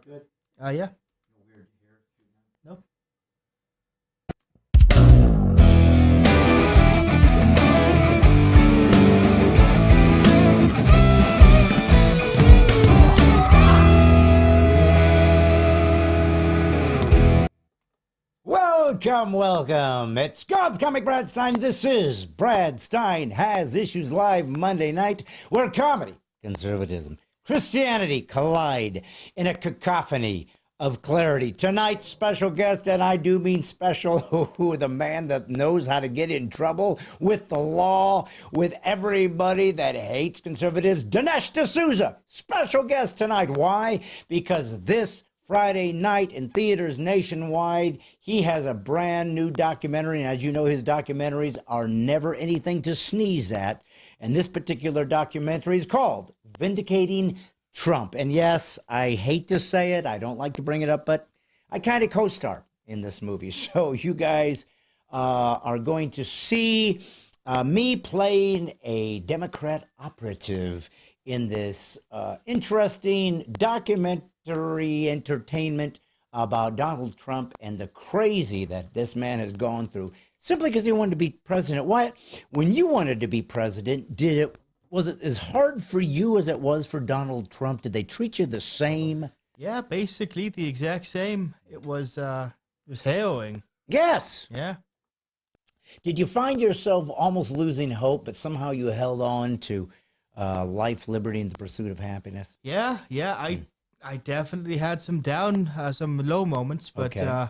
look good? Yeah. No weird hair. No. Welcome. It's God's Comic Brad Stine. This is Brad Stine Has Issues Live Monday night, where comedy, conservatism, Christianity collide in a cacophony of clarity. Tonight's special guest, and I do mean special, the man that knows how to get in trouble with the law, with everybody that hates conservatives, Dinesh D'Souza. Special guest tonight. Why? Because this Friday night in theaters nationwide, he has a brand new documentary, and as you know, his documentaries are never anything to sneeze at. And this particular documentary is called Vindicating Trump. And yes, I hate to say it, I don't like to bring it up, but I kind of co-star in this movie. So you guys are going to see me playing a Democrat operative in this interesting documentary entertainment about Donald Trump and the crazy that this man has gone through simply because he wanted to be president. Why, when you wanted to be president, was it as hard for you as it was for Donald Trump? Did they treat you the same? Yeah, basically the exact same. It was harrowing. Yes. Yeah. Did you find yourself almost losing hope, but somehow you held on to life, liberty, and the pursuit of happiness? Yeah. I definitely had some some low moments, but Okay.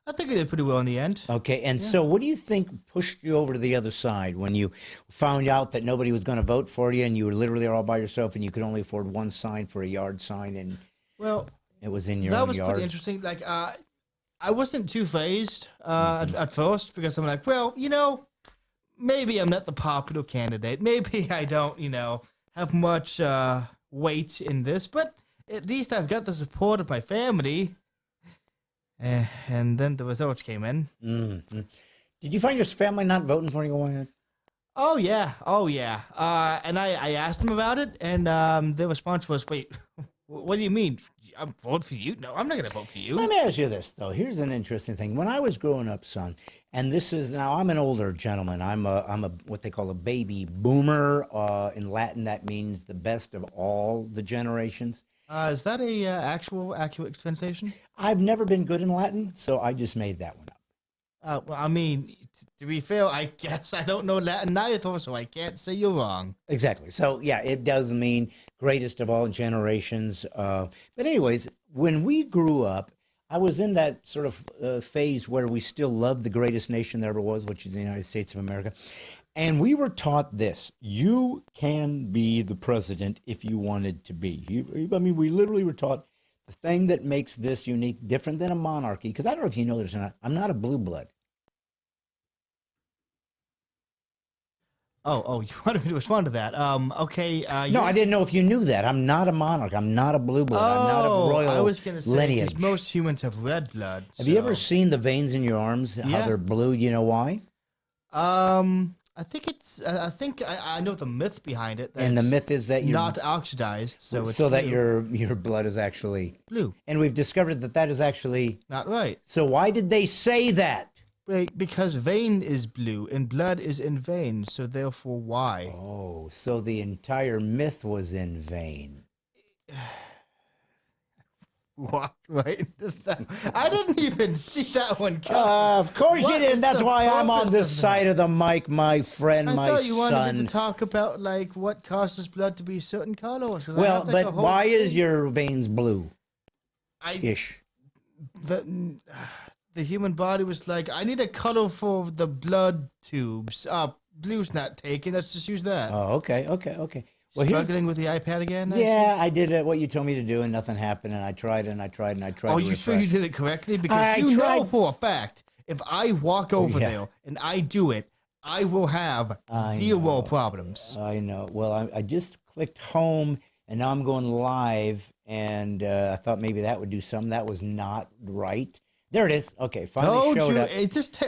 I think I did pretty well in the end. Okay, and Yeah. so what do you think pushed you over to the other side when you found out that nobody was going to vote for you and you were literally all by yourself and you could only afford one sign for a yard sign and Well, it was in your that own was yard? pretty interesting. Like, I wasn't too fazed at first because I'm like, well, maybe I'm not the popular candidate. Maybe I don't, have much weight in this, but at least I've got the support of my family. And then the results came in. Mm-hmm. Did you find your family not voting for you? Why? Oh yeah. And I asked them about it, and their response was, "Wait, what do you mean? I'm vote for you? No, I'm not going to vote for you." Let me ask you this, though. Here's an interesting thing. When I was growing up, son, and this is now, I'm an older gentleman. I'm a what they call a baby boomer. In Latin, that means the best of all the generations. Is that a accurate translation? I've never been good in Latin, so I just made that one up. Well, I mean, to be fair, I guess I don't know Latin either, so I can't say you're wrong. Exactly. So, yeah, it does mean greatest of all generations. But anyways, when we grew up, I was in that sort of phase where we still loved the greatest nation there ever was, which is the United States of America. And we were taught this: you can be the president if you wanted to be. I mean, we literally were taught the thing that makes this unique, different than a monarchy, because I don't know if you know this or not, I'm not a blue blood. Oh, you wanted me to respond to that? Okay. No, I didn't know if you knew that. I'm not a monarch. I'm not a blue blood. I'm not of royal I was going to say, lineage. because most humans have red blood. Have you ever seen the veins in your arms, how Yeah. they're blue? You know why? I think I know the myth behind it. And the myth is that you're not oxidized, so it's that blue. your blood is actually Blue. And we've discovered that that is actually Not right. So why did they say that? Wait, because vein is blue and blood is in vein, so therefore why? Oh, so the entire myth was in vain. What? Right? I didn't even see that one coming. Of course What you didn't. is That's the why I'm on purpose this of side that? of the mic, my friend, I my thought you wanted son. me to talk about like what causes blood to be a certain color. Or something. Well, but why is your veins blue-ish? The human body was like, I need a color for the blood tubes. Blue's not taken. Let's just use that. Oh, okay. Well, Struggling with the iPad again? yeah, I did what you told me to do, and nothing happened. And I tried, and I tried, and I tried. Oh, to you sure refresh. you did it correctly? Because I you know tried. for a fact, if I walk over Yeah. there and I do it, I will have I zero know. problems. I know. Well, I just clicked home, and now I'm going live, and I thought maybe that would do something. That was not right. There it is. Okay, finally showed up.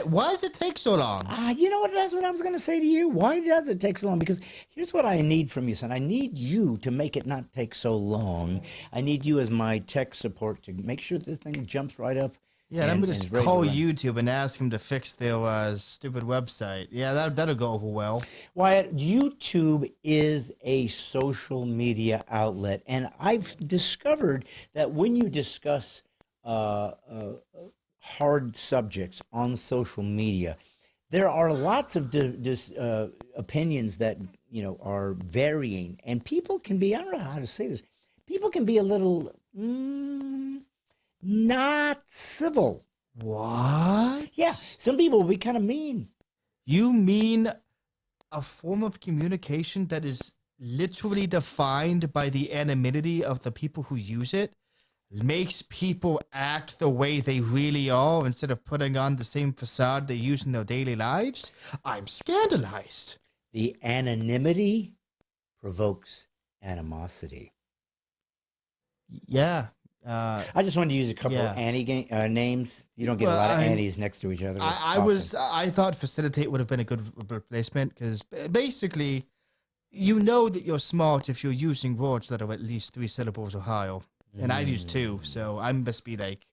Why does it take so long? You know what? That's what I was going to say to you. Why does it take so long? Because here's what I need from you, son. I need you to make it not take so long. I need you as my tech support to make sure this thing jumps right up. Yeah, and I'm going to just call YouTube and ask them to fix their stupid website. Yeah, that'll go over well. Wyatt, YouTube is a social media outlet, and I've discovered that when you discuss hard subjects on social media, there are lots of opinions that are varying, and people can be, I don't know how to say this, people can be a little not civil. What? Yeah, some people will be kind of mean. You mean a form of communication that is literally defined by the anonymity of the people who use it makes people act the way they really are instead of putting on the same facade they use in their daily lives? I'm scandalized. The anonymity provokes animosity. Yeah. I just wanted to use a couple of Annie names. You don't get a lot of Annies next to each other. I thought facilitate would have been a good replacement because basically, you know that you're smart if you're using words that are at least 3 syllables or higher. And I use 2, so I must be like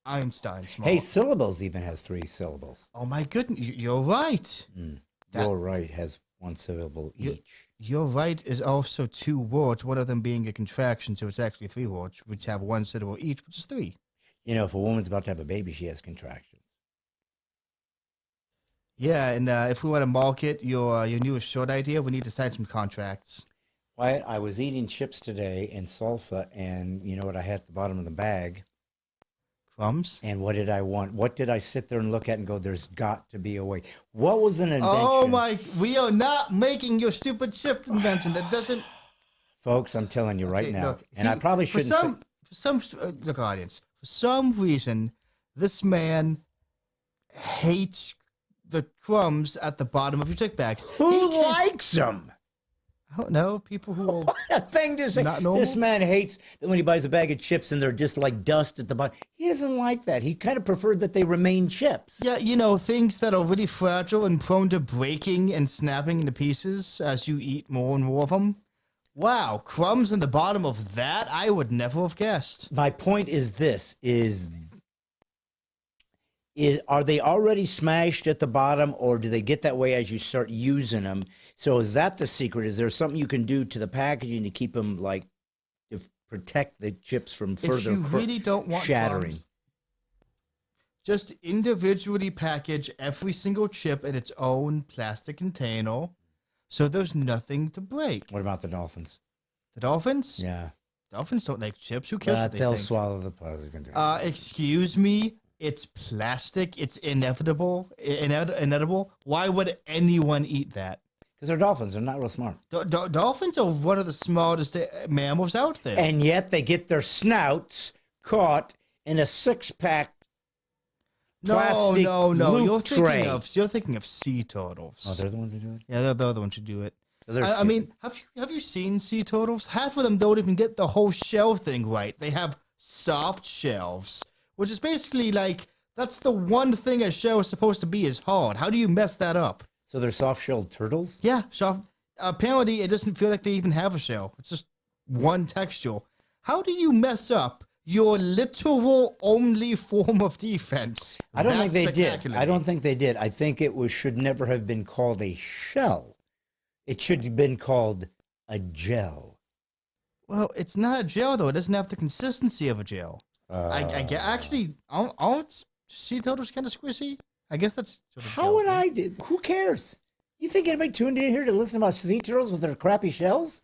Einstein smart. Hey, syllables even has 3 syllables. Oh my goodness, you're right. Your right has 1 syllable each. Your right is also 2 words, one of them being a contraction, so it's actually 3 words, which have 1 syllable each, which is 3. You know, if a woman's about to have a baby, she has contractions. Yeah, and if we want to market your newest short idea, we need to sign some contracts. Wyatt, I was eating chips today and salsa, and you know what I had at the bottom of the bag? Crumbs. And what did I want? What did I sit there and look at and go, there's got to be a way? What was an invention? Oh, my. We are not making your stupid chip invention. That doesn't... Folks, I'm telling you right now, look, and I probably shouldn't look, audience, for some reason, this man hates the crumbs at the bottom of your chick bags. Who likes them? I don't know. People who are What a thing to say. not normal. This man hates that when he buys a bag of chips and they're just like dust at the bottom. He doesn't like that. He kind of preferred that they remain chips. Yeah, you know, things that are really fragile and prone to breaking and snapping into pieces as you eat more and more of them. Wow, crumbs in the bottom of that? I would never have guessed. My point is this, are they already smashed at the bottom, or do they get that way as you start using them? So is that the secret? Is there something you can do to the packaging to keep them, like, to protect the chips from further really don't want shattering? Crumbs, just individually package every single chip in its own plastic container so there's nothing to break. What about the dolphins? The dolphins? Yeah. Dolphins don't like chips. Who cares what they they'll think? swallow the plastic container. Excuse me? It's plastic. It's inedible. Why would anyone eat that? Because they're dolphins. They're not real smart. Dolphins are one of the smartest mammals out there. And yet they get their snouts caught in a 6-pack plastic loot tray. You're thinking of sea turtles. Oh, they're the ones who do it? Yeah, they're the ones who do it. So I mean, have you seen sea turtles? Half of them don't even get the whole shell thing right. They have soft shells, which is basically like, that's the one thing a shell is supposed to be, is hard. How do you mess that up? So they're soft-shelled turtles? Yeah, soft. Apparently, it doesn't feel like they even have a shell. It's just one texture. How do you mess up your literal only form of defense? I don't think they did. I don't think they did. I think it should never have been called a shell. It should have been called a gel. Well, it's not a gel, though. It doesn't have the consistency of a gel. I get, actually, aren't sea turtles kind of squishy? I guess that's sort of How would I do? Who cares? You think anybody tuned in here to listen about sea turtles with their crappy shells?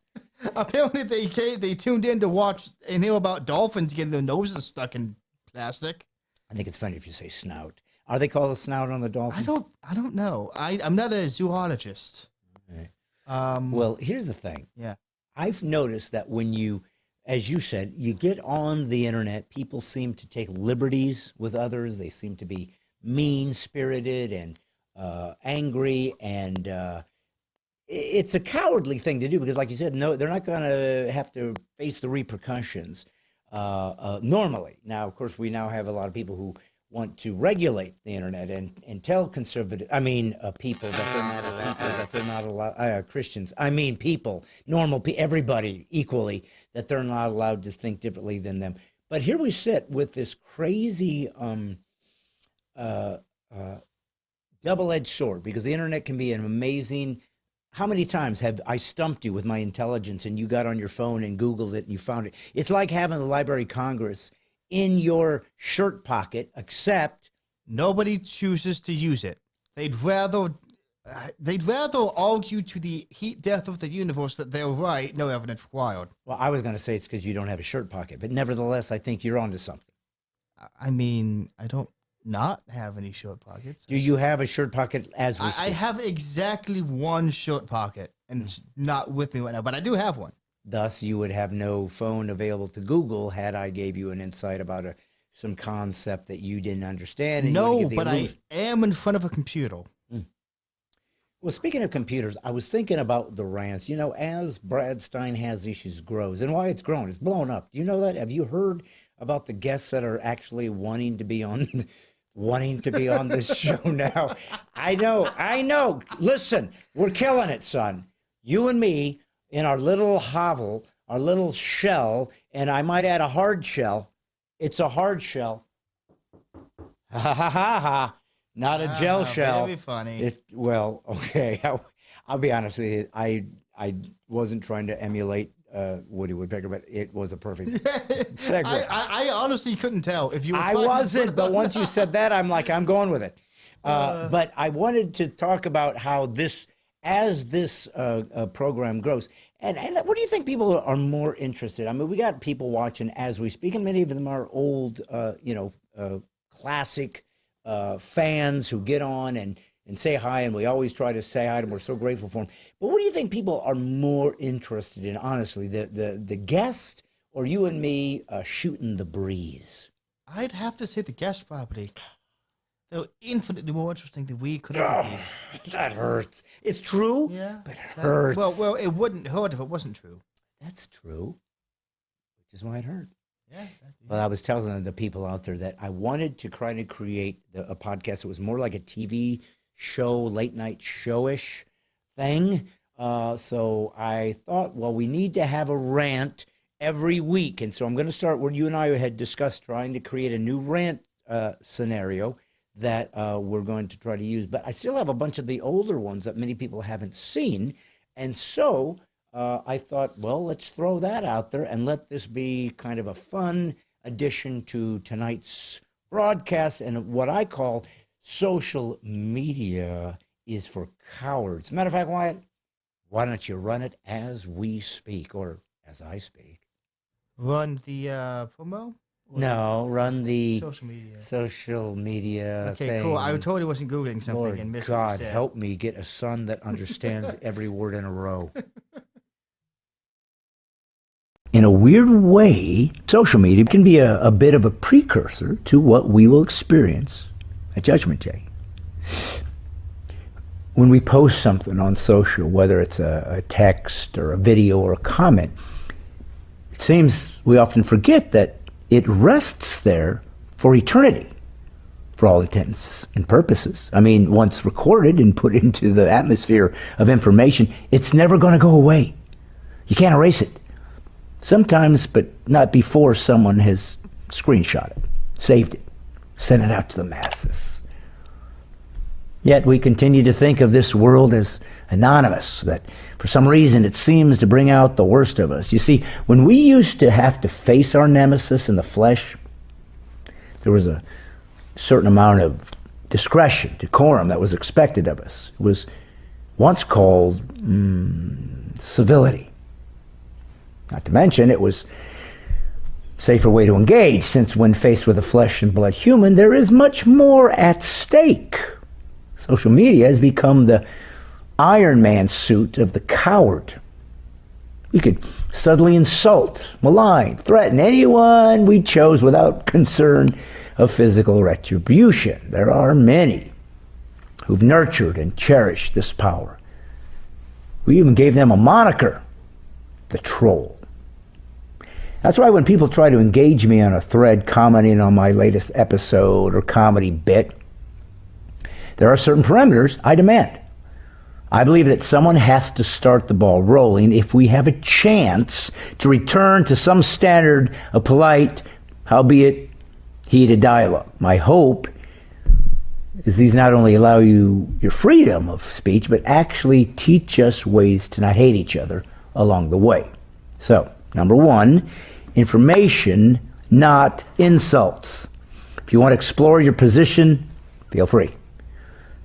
Apparently they tuned in to watch and hear about dolphins getting their noses stuck in plastic. I think it's funny if you say snout. Are they called a snout on the dolphin? I don't know. I'm not a zoologist. Okay. Well, here's the thing. Yeah. I've noticed that when you, as you said, you get on the internet, people seem to take liberties with others. They seem to be mean-spirited and angry, and it's a cowardly thing to do because, like you said, no, they're not going to have to face the repercussions normally. Now, of course, we now have a lot of people who want to regulate the internet and tell conservative, people that they're not allowed, Christians, people, normal people, everybody equally, that they're not allowed to think differently than them. But here we sit with this crazy double-edged sword, because the internet can be an amazing. How many times have I stumped you with my intelligence and you got on your phone and Googled it and you found it? It's like having the Library of Congress in your shirt pocket, except nobody chooses to use it. They'd rather argue to the heat death of the universe that they're right, no evidence required. Well, I was going to say it's because you don't have a shirt pocket, but nevertheless, I think you're onto something. I mean, I don't not have any shirt pockets. Do you have a shirt pocket as we speak? I have exactly one shirt pocket, and it's not with me right now, but I do have one. Thus, you would have no phone available to Google had I gave you an insight about some concept that you didn't understand. No, but I am in front of a computer. Well, speaking of computers, I was thinking about the rants. You know, as Brad Stine Has Issues grows, and why it's grown, it's blown up. Do you know that? Have you heard about the guests that are actually wanting to be on this show now? I know. Listen, we're killing it, son. You and me in our little hovel, our little shell, and I might add a hard shell. It's a hard shell. Ha ha ha ha. Not a gel shell. Very funny. Well, okay. I'll be honest with you. I wasn't trying to emulate Woody Woodpecker, but it was a perfect segue. I honestly couldn't tell if you were. I wasn't, but once you said that, I'm going with it. But I wanted to talk about how as this program grows, and what do you think people are more interested? I mean, we got people watching as we speak, and many of them are old, classic fans who get on and say hi, and we always try to say hi to them. We're so grateful for them. But what do you think people are more interested in, honestly, the guest or you and me shooting the breeze? I'd have to say the guest property. They're infinitely more interesting than we could ever be. That hurts. It's true, yeah, but it hurts. Well, it wouldn't hurt if it wasn't true. That's true, which is why it hurt. Yeah. Well, I was telling the people out there that I wanted to try to create a podcast that was more like a TV show, late night showish thing. So I thought, well, we need to have a rant every week. And so I'm going to start where you and I had discussed trying to create a new rant scenario that we're going to try to use. But I still have a bunch of the older ones that many people haven't seen. And so I thought, well, let's throw that out there and let this be kind of a fun addition to tonight's broadcast. And what I call social media is for cowards. Matter of fact, Wyatt, why don't you run it as we speak, or as I speak? Run the promo? No, run the social media. Okay, thing. cool. I totally wasn't Googling something Lord and missed God, what you said. help me get a son that understands every word in a row. In a weird way, social media can be a bit of a precursor to what we will experience at Judgment Day. When we post something on social, whether it's a text or a video or a comment, it seems we often forget that it rests there for eternity, for all intents and purposes. I mean, once recorded and put into the atmosphere of information, it's never going to go away. You can't erase it. Sometimes, but not before someone has screenshot it, saved it, sent it out to the masses. Yet we continue to think of this world as anonymous, that for some reason it seems to bring out the worst of us. You see, when we used to have to face our nemesis in the flesh, there was a certain amount of discretion, decorum that was expected of us. It was once called civility. Not to mention, it was a safer way to engage, since when faced with a flesh and blood human, there is much more at stake. Social media has become the Iron Man suit of the coward. We could subtly insult, malign, threaten anyone we chose without concern of physical retribution. There are many who've nurtured and cherished this power. We even gave them a moniker, the troll. That's why when people try to engage me on a thread commenting on my latest episode or comedy bit, there are certain parameters I demand. I believe that someone has to start the ball rolling if we have a chance to return to some standard of polite, albeit heated dialogue. My hope is these not only allow you your freedom of speech, but actually teach us ways to not hate each other along the way. So, number one, information, not insults. If you want to explore your position, feel free.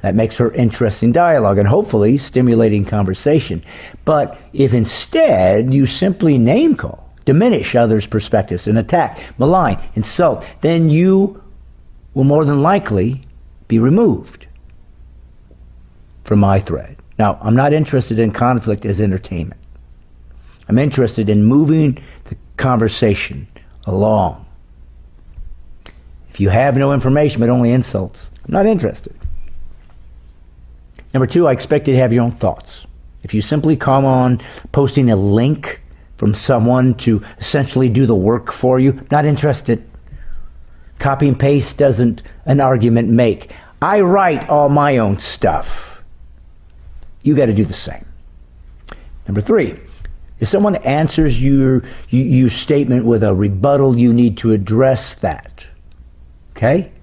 That makes for interesting dialogue and hopefully stimulating conversation. But if instead you simply name call, diminish others' perspectives, and attack, malign, insult, then you will more than likely be removed from my thread. Now, I'm not interested in conflict as entertainment. I'm interested in moving the conversation along. If you have no information but only insults, I'm not interested. Number two, I expect you to have your own thoughts. If you simply come on posting a link from someone to essentially do the work for you, not interested. Copy and paste doesn't an argument make. I write all my own stuff. You got to do the same. Number three, if someone answers your statement with a rebuttal, you need to address that. Okay?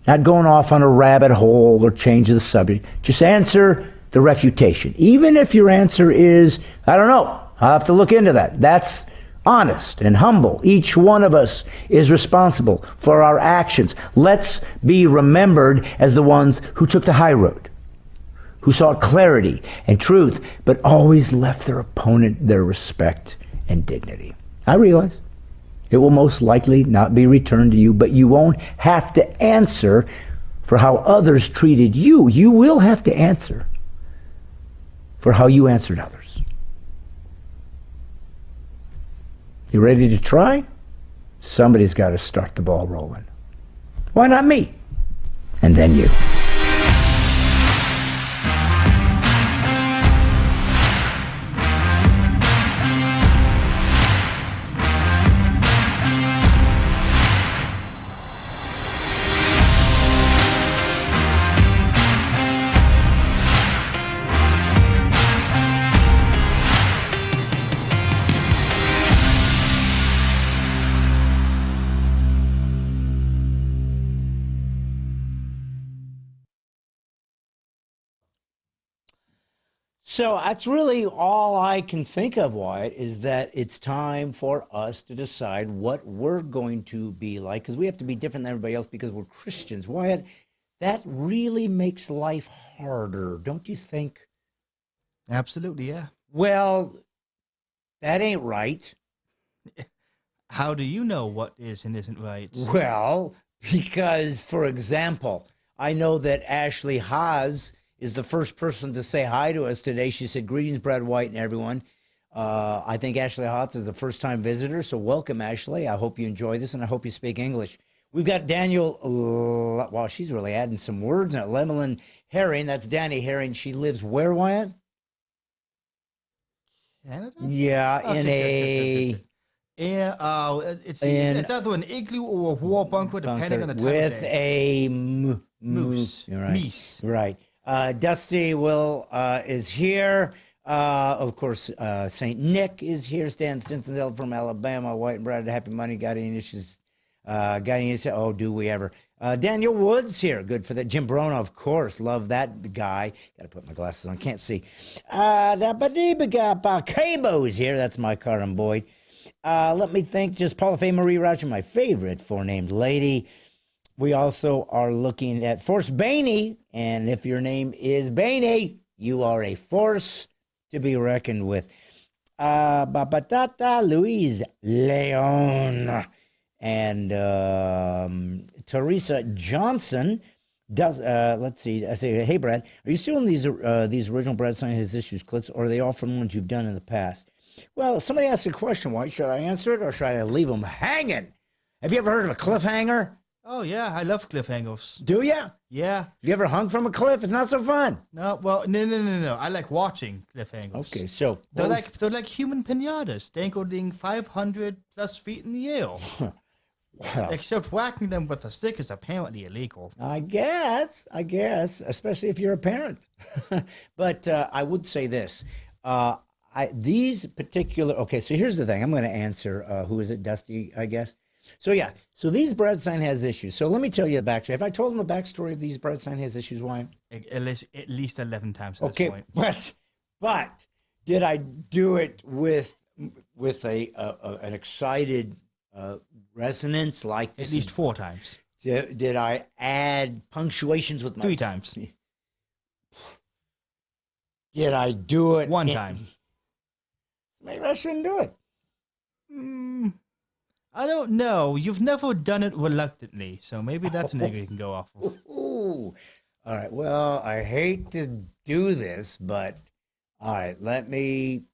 Not going off on a rabbit hole or change the subject. Just answer the refutation. Even if your answer is, I don't know, I'll have to look into that. That's honest and humble. Each one of us is responsible for our actions. Let's be remembered as the ones who took the high road, who sought clarity and truth, but always left their opponent their respect and dignity. I realize it will most likely not be returned to you, but you won't have to answer for how others treated you. You will have to answer for how you answered others. You ready to try? Somebody's got to start the ball rolling. Why not me? And then you. So that's really all I can think of, Wyatt, is that it's time for us to decide what we're going to be like, because we have to be different than everybody else because we're Christians. Wyatt, that really makes life harder, don't you think? Absolutely, yeah. Well, that ain't right. How do you know what is and isn't right? Well, because, for example, I know that Ashley Haas is the first person to say hi to us today. She said, greetings, Brad White and everyone. I think Ashley Haas is a first-time visitor, so welcome, Ashley. I hope you enjoy this, and I hope you speak English. We've got Daniel, wow, she's really adding some words. Lemelin Herring, that's Danny Herring. She lives where, Wyatt? Canada? Yeah, Okay, in a... Yeah, it's either an igloo or a war bunker, depending on the time with of day. a moose. You're right. Meese. Right. Dusty Will is here. Of course, St. Nick is here. Stan Stinson from Alabama. White and Brad, happy money. Got any issues? Oh, do we ever? Daniel Woods here. Good for that. Jim Brona, of course. Love that guy. Got to put my glasses on. Can't see. Cabo's here. That's my car and Boyd. Let me think. Just Paula Faye Marie Roger, my favorite four-named lady. We also are looking at Force Baney, and if your name is Baney, you are a force to be reckoned with. Louise Leon and Teresa Johnson does. Let's see. I say, hey Brad, are you still in these original Brad Sign His Issues clips, or are they all from ones you've done in the past? Well, somebody asked a question, White. Should I answer it or should I leave them hanging? Have you ever heard of a cliffhanger? Oh, yeah, I love cliffhangers. Do ya? Yeah. You ever hung from a cliff? It's not so fun. No, well, no. I like watching cliffhangers. Okay, so They're like human pinatas, dangling 500 plus feet in the air. well, Except whacking them with a stick is apparently illegal. I guess, especially if you're a parent. But I would say this. These particular, okay, so here's the thing. I'm going to answer, who is it, Dusty, I guess? So yeah, so these Brad Stine has issues. So let me tell you the backstory. Have I told them the backstory of these Brad Stine has issues, Wyatt? At least 11 times at this point. But did I do it with an excited resonance like this? At least 4 times. Did I add punctuations with my 3 times. Did I do it 1 time? Maybe I shouldn't do it. I don't know. You've never done it reluctantly, so maybe that's an angle you can go off of. Ooh. All right. Well, I hate to do this, but all right, let me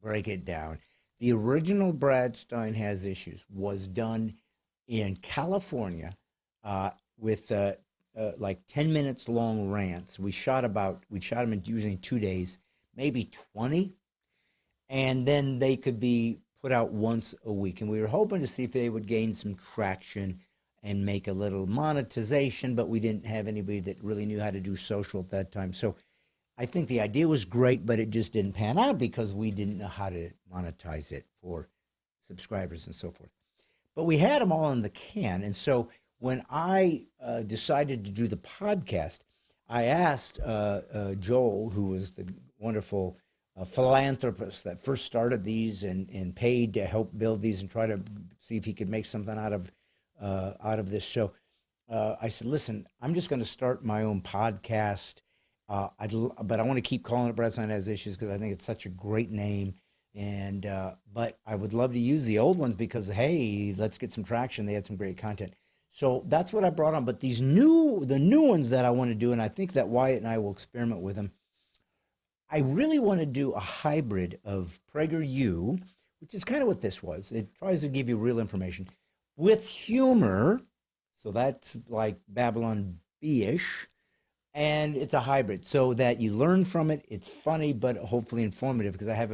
break it down. The original Brad Stine Has Issues was done in California with like 10 minutes long rants. We shot them in usually 2 days, maybe 20, and then they could be put out once a week. And we were hoping to see if they would gain some traction and make a little monetization, but we didn't have anybody that really knew how to do social at that time. So I think the idea was great, but it just didn't pan out because we didn't know how to monetize it for subscribers and so forth. But we had them all in the can. And so when I decided to do the podcast, I asked Joel, who was the wonderful philanthropist that first started these and paid to help build these and try to see if he could make something out of this show. I said, listen, I'm just going to start my own podcast. But I want to keep calling it Brad Stine Has Issues because I think it's such a great name. And but I would love to use the old ones because, hey, let's get some traction. They had some great content. So that's what I brought on. But the new ones that I want to do, and I think that Wyatt and I will experiment with them, I really want to do a hybrid of PragerU, which is kind of what this was. It tries to give you real information with humor. So that's like Babylon B-ish. And it's a hybrid so that you learn from it. It's funny, but hopefully informative because I have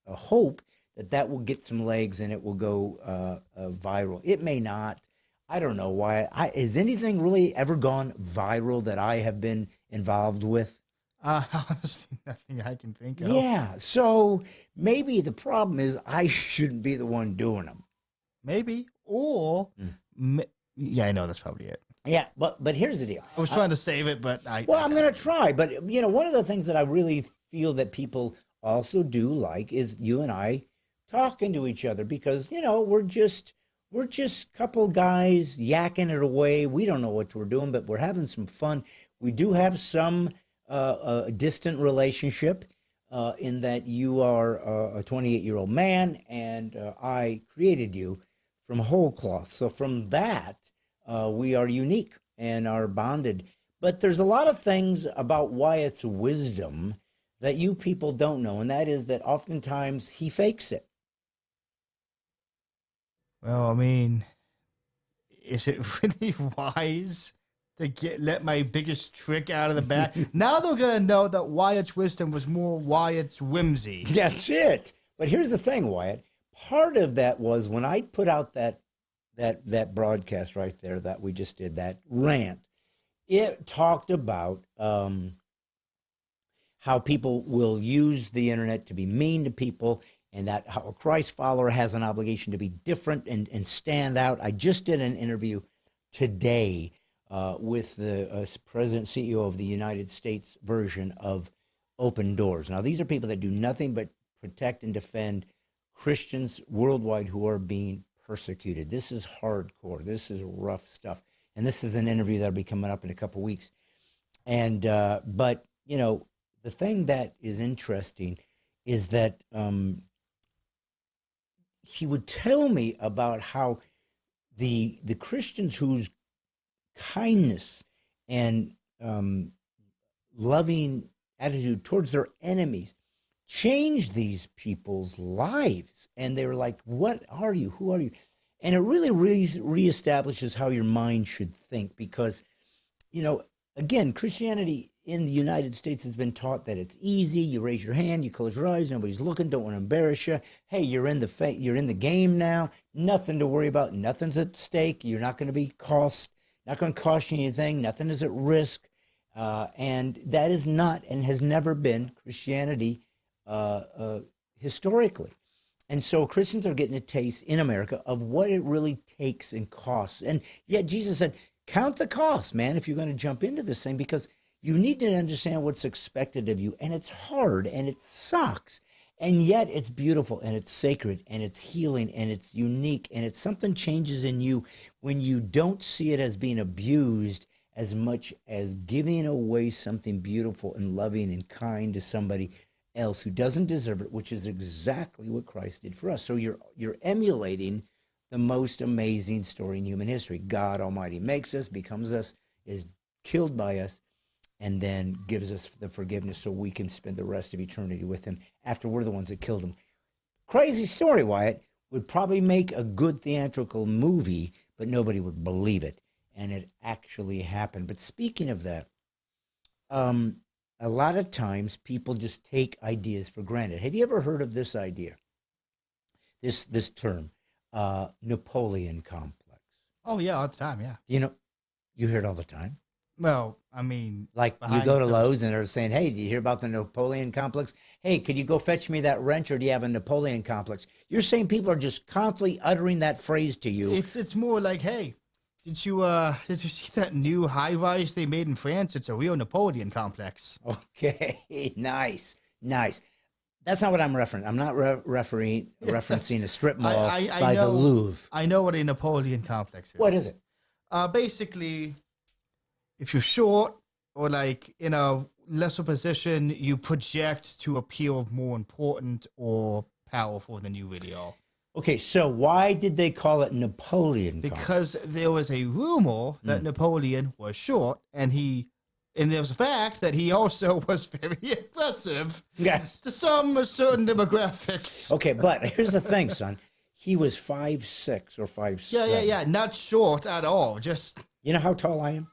a hope that will get some legs and it will go viral. It may not. I don't know why. Has anything really ever gone viral that I have been involved with? Honestly, nothing I can think of. Yeah. So maybe the problem is I shouldn't be the one doing them. Maybe. Or, yeah, I know that's probably it. Yeah, but here's the deal. I was trying to save it, but I'm going to try. But, one of the things that I really feel that people also do like is you and I talking to each other because, we're just a couple guys yakking it away. We don't know what we're doing, but we're having some fun. We do have some distant relationship in that you are a 28-year-old man and I created you from whole cloth. So from that, we are unique and are bonded. But there's a lot of things about Wyatt's wisdom that you people don't know, and that is that oftentimes he fakes it. Well, I mean, is it really wise to let my biggest trick out of the bag? Now they're going to know that Wyatt's wisdom was more Wyatt's whimsy. That's it. But here's the thing, Wyatt. Part of that was when I put out that broadcast right there that we just did, that rant, it talked about how people will use the internet to be mean to people and that how a Christ follower has an obligation to be different and stand out. I just did an interview today with the President CEO of the United States version of Open Doors. Now, these are people that do nothing but protect and defend Christians worldwide who are being persecuted. This is hardcore. This is rough stuff. And this is an interview that'll be coming up in a couple weeks. And, but, the thing that is interesting is that he would tell me about how the Christians whose kindness and loving attitude towards their enemies changed these people's lives. And they were like, what are you? Who are you? And it really reestablishes how your mind should think because, again, Christianity in the United States has been taught that it's easy. You raise your hand, you close your eyes, nobody's looking, don't want to embarrass you. Hey, you're in the game now. Nothing to worry about. Nothing's at stake. You're not going to be not going to cost you anything. Nothing is at risk. And that is not and has never been Christianity historically. And so Christians are getting a taste in America of what it really takes and costs. And yet Jesus said, count the cost, man, if you're going to jump into this thing, because you need to understand what's expected of you. And it's hard and it sucks. And yet it's beautiful and it's sacred and it's healing and it's unique. And it's something changes in you when you don't see it as being abused as much as giving away something beautiful and loving and kind to somebody else who doesn't deserve it, which is exactly what Christ did for us. So you're emulating the most amazing story in human history. God Almighty makes us, becomes us, is killed by us, and then gives us the forgiveness so we can spend the rest of eternity with him after we're the ones that killed him. Crazy story, Wyatt. Would probably make a good theatrical movie, but nobody would believe it. And it actually happened. But speaking of that, a lot of times people just take ideas for granted. Have you ever heard of this idea? This term, Napoleon complex. Oh, yeah, all the time, yeah. You hear it all the time? Well, I mean... Like, you go to Lowe's and they're saying, hey, do you hear about the Napoleon complex? Hey, could you go fetch me that wrench, or do you have a Napoleon complex? You're saying people are just constantly uttering that phrase to you. It's more like, hey, did you see that new high-rise they made in France? It's a real Napoleon complex. Okay, nice. That's not what I'm referencing. I'm not referencing a strip mall by the Louvre. I know what a Napoleon complex is. What is it? Basically, if you're short or like in a lesser position, you project to appear more important or powerful than you really are. Okay, so why did they call it Napoleon complex? Because there was a rumor that Napoleon was short, and there was a fact that he also was very aggressive to some certain demographics. Okay, but here's the thing, son. He was 5'6" or 5'7". Yeah. Not short at all. Just... You know how tall I am?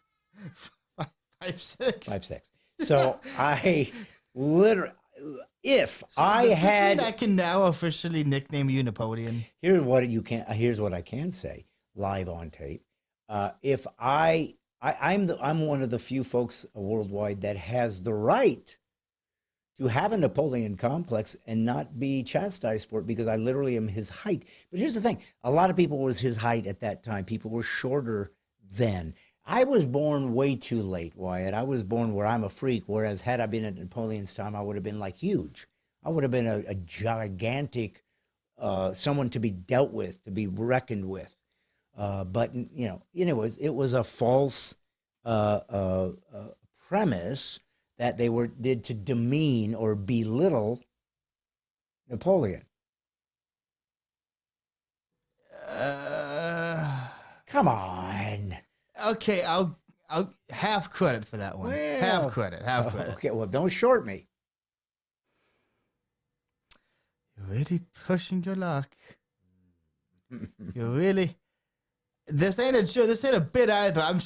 5'6". 5'6". So I literally... I can now officially nickname you Napoleon. Here's what I can say live on tape. I'm one of the few folks worldwide that has the right to have a Napoleon complex and not be chastised for it, because I literally am his height. But here's the thing: a lot of people was his height at that time. People were shorter then. I was born way too late, Wyatt. I was born where I'm a freak, whereas had I been at Napoleon's time, I would have been like huge. I would have been a gigantic, someone to be dealt with, to be reckoned with. But it was a false premise that they did to demean or belittle Napoleon. Come on. Okay, I'll half credit for that one. Well, half credit. Okay, well, don't short me. You're really pushing your luck. You're really... This ain't a bit either. I'm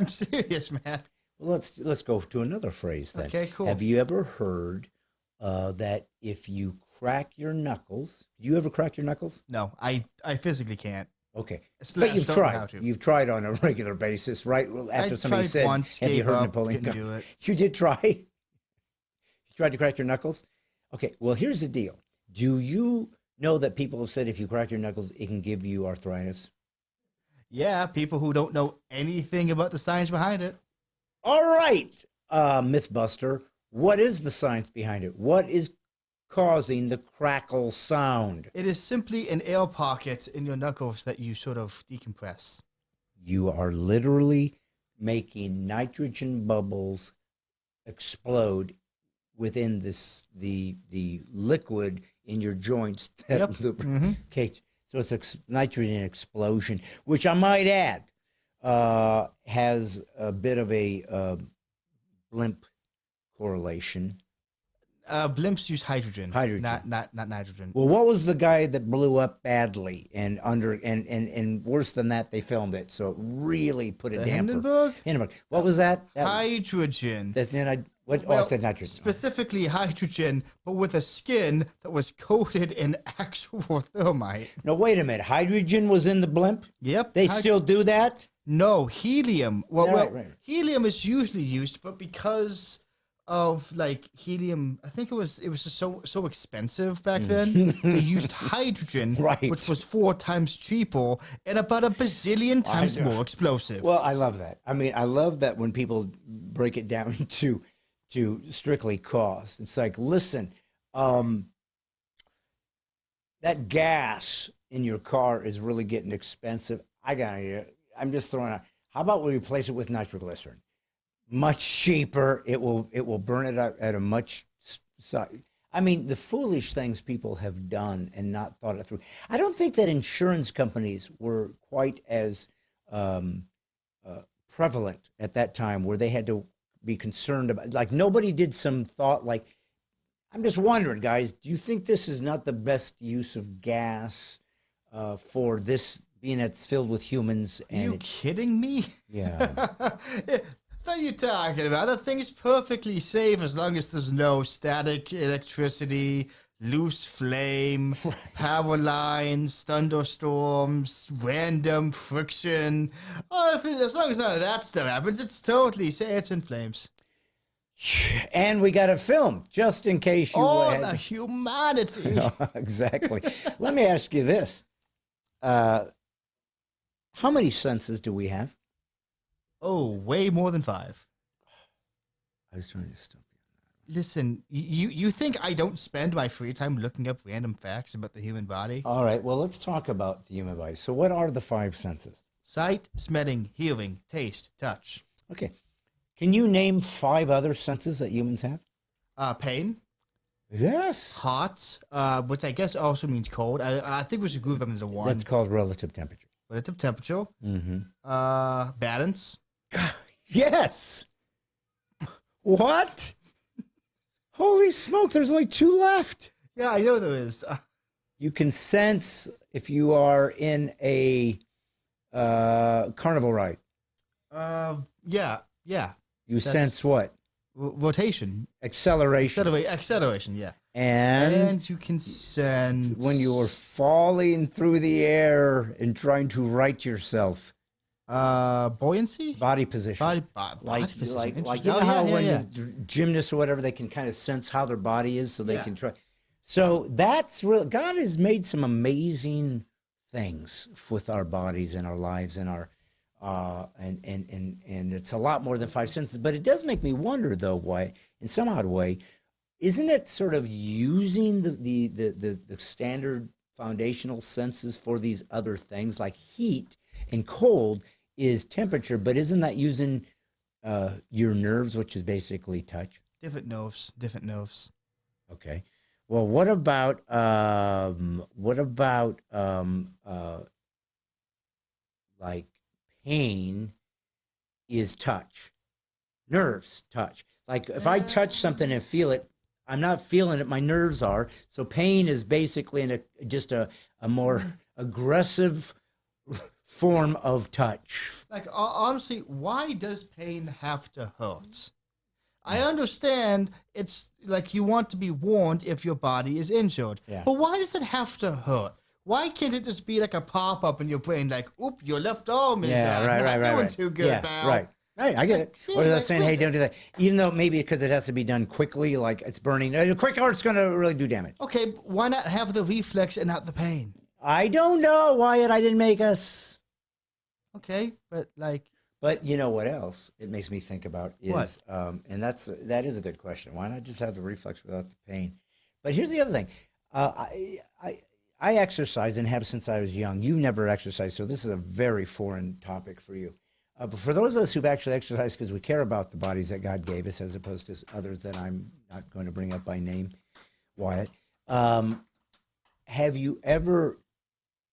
serious, man. Well, let's go to another phrase then. Okay, cool. Have you ever heard that if you crack your knuckles... Do you ever crack your knuckles? No, I physically can't. Okay, but you've tried. You've tried on a regular basis, right? After somebody said, "Have you heard Napoleon?" Do it. You did try. You tried to crack your knuckles. Okay, well, here's the deal. Do you know that people have said if you crack your knuckles, it can give you arthritis? Yeah, people who don't know anything about the science behind it. All right, Mythbuster. What is the science behind it? What is causing the crackle sound? It is simply an air pocket in your knuckles that you sort of decompress. You are literally making nitrogen bubbles explode within the liquid in your joints that lubricate. So it's nitrogen explosion, which I might add has a bit of a blimp correlation. blimps use hydrogen. Hydrogen. Not nitrogen. Well, what was the guy that blew up badly and worse than that, they filmed it, so it really put a damper. Hindenburg? What was that? Hydrogen. I said nitrogen. Specifically hydrogen, but with a skin that was coated in actual thermite. No, wait a minute. Hydrogen was in the blimp? Yep. They still do that? No, helium. Right. Helium is usually used, but because of like helium, I think it was just so expensive back then. They used hydrogen, which was 4 times cheaper and about a bazillion times more explosive. Well, I love that. I mean, I love that when people break it down to strictly cost. It's like, listen, that gas in your car is really getting expensive. I'm just throwing out. How about we replace it with nitroglycerin? Much cheaper. It will burn it out at a much. I mean, the foolish things people have done and not thought it through. I don't think that insurance companies were quite as prevalent at that time, where they had to be concerned about. Like, nobody did some thought. Like, I'm just wondering, guys, do you think this is not the best use of gas for this, being it's filled with humans? And are you kidding me? Yeah. What are you talking about? The thing's perfectly safe as long as there's no static electricity, loose flame, power lines, thunderstorms, random friction. Oh, as long as none of that stuff happens, it's totally safe. It's in flames. And we got a film, just in case you the humanity. Exactly. Let me ask you this. How many senses do we have? Oh, way more than 5. I was trying to stop you. Listen, you think I don't spend my free time looking up random facts about the human body? All right, well, let's talk about the human body. So what are the 5 senses? Sight, smelling, hearing, taste, touch. Okay. Can you name 5 other senses that humans have? Pain. Yes. Hot, which I guess also means cold. I think we should group them into one. That's called relative temperature. Relative temperature. Mm-hmm. Balance. Yes. What? Holy smoke, there's only 2 left. Yeah, I know there is. You can sense if you are in a carnival ride. Yeah. You sense what? Rotation. Acceleration. Acceleration, yeah. And you can sense when you are falling through the air and trying to right yourself. Buoyancy? Body position. Body position. Like you know how when gymnasts or whatever, they can kind of sense how their body is, so they can try. So that's real. God has made some amazing things with our bodies and our lives and our and it's a lot more than 5 senses. But it does make me wonder, though, why, in some odd way, isn't it sort of using the standard foundational senses for these other things, like heat and cold is temperature, but isn't that using your nerves, which is basically touch? Different nerves. Okay. Well, what about like pain is touch, nerves touch. Like if I touch something and feel it, I'm not feeling it. My nerves are. So pain is basically just a more aggressive form of touch. Like, honestly, why does pain have to hurt? I understand it's like you want to be warned if your body is injured. Yeah. But why does it have to hurt? Why can't it just be like a pop-up in your brain, like, oop, your left arm is not doing too good now. Right, I get it. Or they're saying, hey, don't do that. Even though maybe because it has to be done quickly, like it's burning. Quick art's going to really do damage. Okay, why not have the reflex and not the pain? I don't know, Wyatt. I didn't make us. Okay, but like... But you know what else it makes me think about is, what? And that is a good question. Why not just have the reflex without the pain? But here's the other thing. I exercise and have since I was young. You never exercised, so this is a very foreign topic for you. But for those of us who've actually exercised because we care about the bodies that God gave us, as opposed to others that I'm not going to bring up by name, Wyatt, have you ever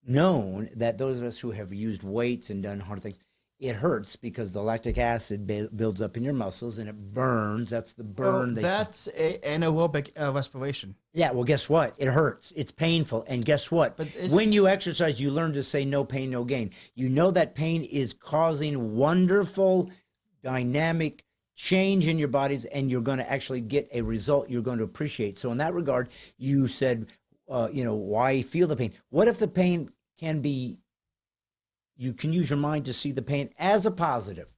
known that those of us who have used weights and done hard things, it hurts because the lactic acid builds up in your muscles and it burns. That's the burn. Well, that's anaerobic respiration. Yeah, well, guess what? It hurts. It's painful. And guess what? When you exercise, you learn to say no pain, no gain. You know that pain is causing wonderful, dynamic change in your bodies, and you're going to actually get a result you're going to appreciate. So in that regard, you said, why feel the pain? What if the pain can be, you can use your mind to see the pain as a positive?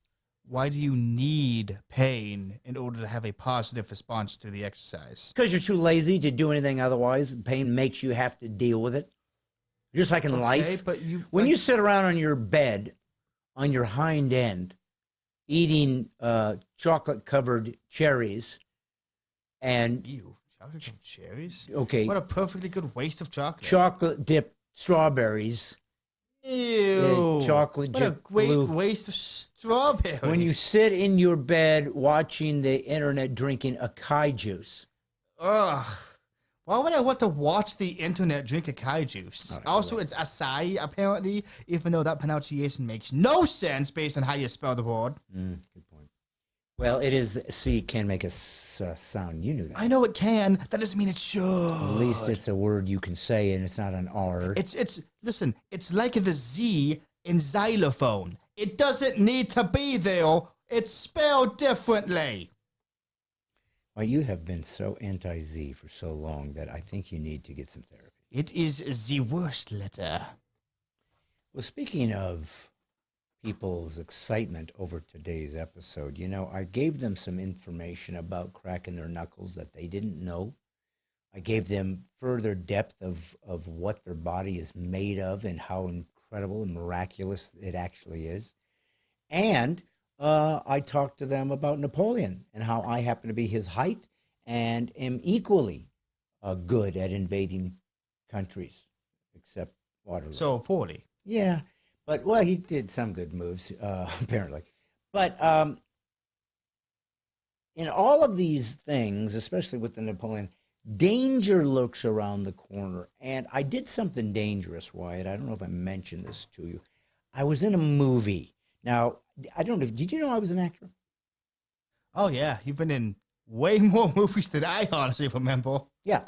Why do you need pain in order to have a positive response to the exercise? Because you're too lazy to do anything otherwise. Pain makes you have to deal with it. Just like in life. But when you sit around on your bed, on your hind end, eating chocolate-covered cherries, and... Ew, chocolate-covered cherries? Okay. What a perfectly good waste of chocolate. Chocolate-dipped strawberries. Ew. Chocolate what a great waste of strawberries. When you sit in your bed watching the internet drinking acai juice. Ugh. Why would I want to watch the internet drink acai juice? Also, it's acai, apparently, even though that pronunciation makes no sense based on how you spell the word. Good point. Well, it is, C can make a sound. You knew that. I know it can. That doesn't mean it should. At least it's a word you can say, and it's not an R. Listen, it's like the Z in xylophone. It doesn't need to be there. It's spelled differently. Well, you have been so anti-Z for so long that I think you need to get some therapy. It is the worst letter. Well, speaking of people's excitement over today's episode, I gave them some information about cracking their knuckles that they didn't know. I gave them further depth of what their body is made of and how incredible and miraculous it actually is. And I talked to them about Napoleon and how I happen to be his height and am equally good at invading countries, except Waterloo. So poorly. Yeah. But, well, he did some good moves, apparently. But in all of these things, especially with the Napoleon, danger lurks around the corner. And I did something dangerous, Wyatt. I don't know if I mentioned this to you. I was in a movie. Now, I don't know. Did you know I was an actor? Oh, yeah. You've been in way more movies than I honestly remember. Yeah.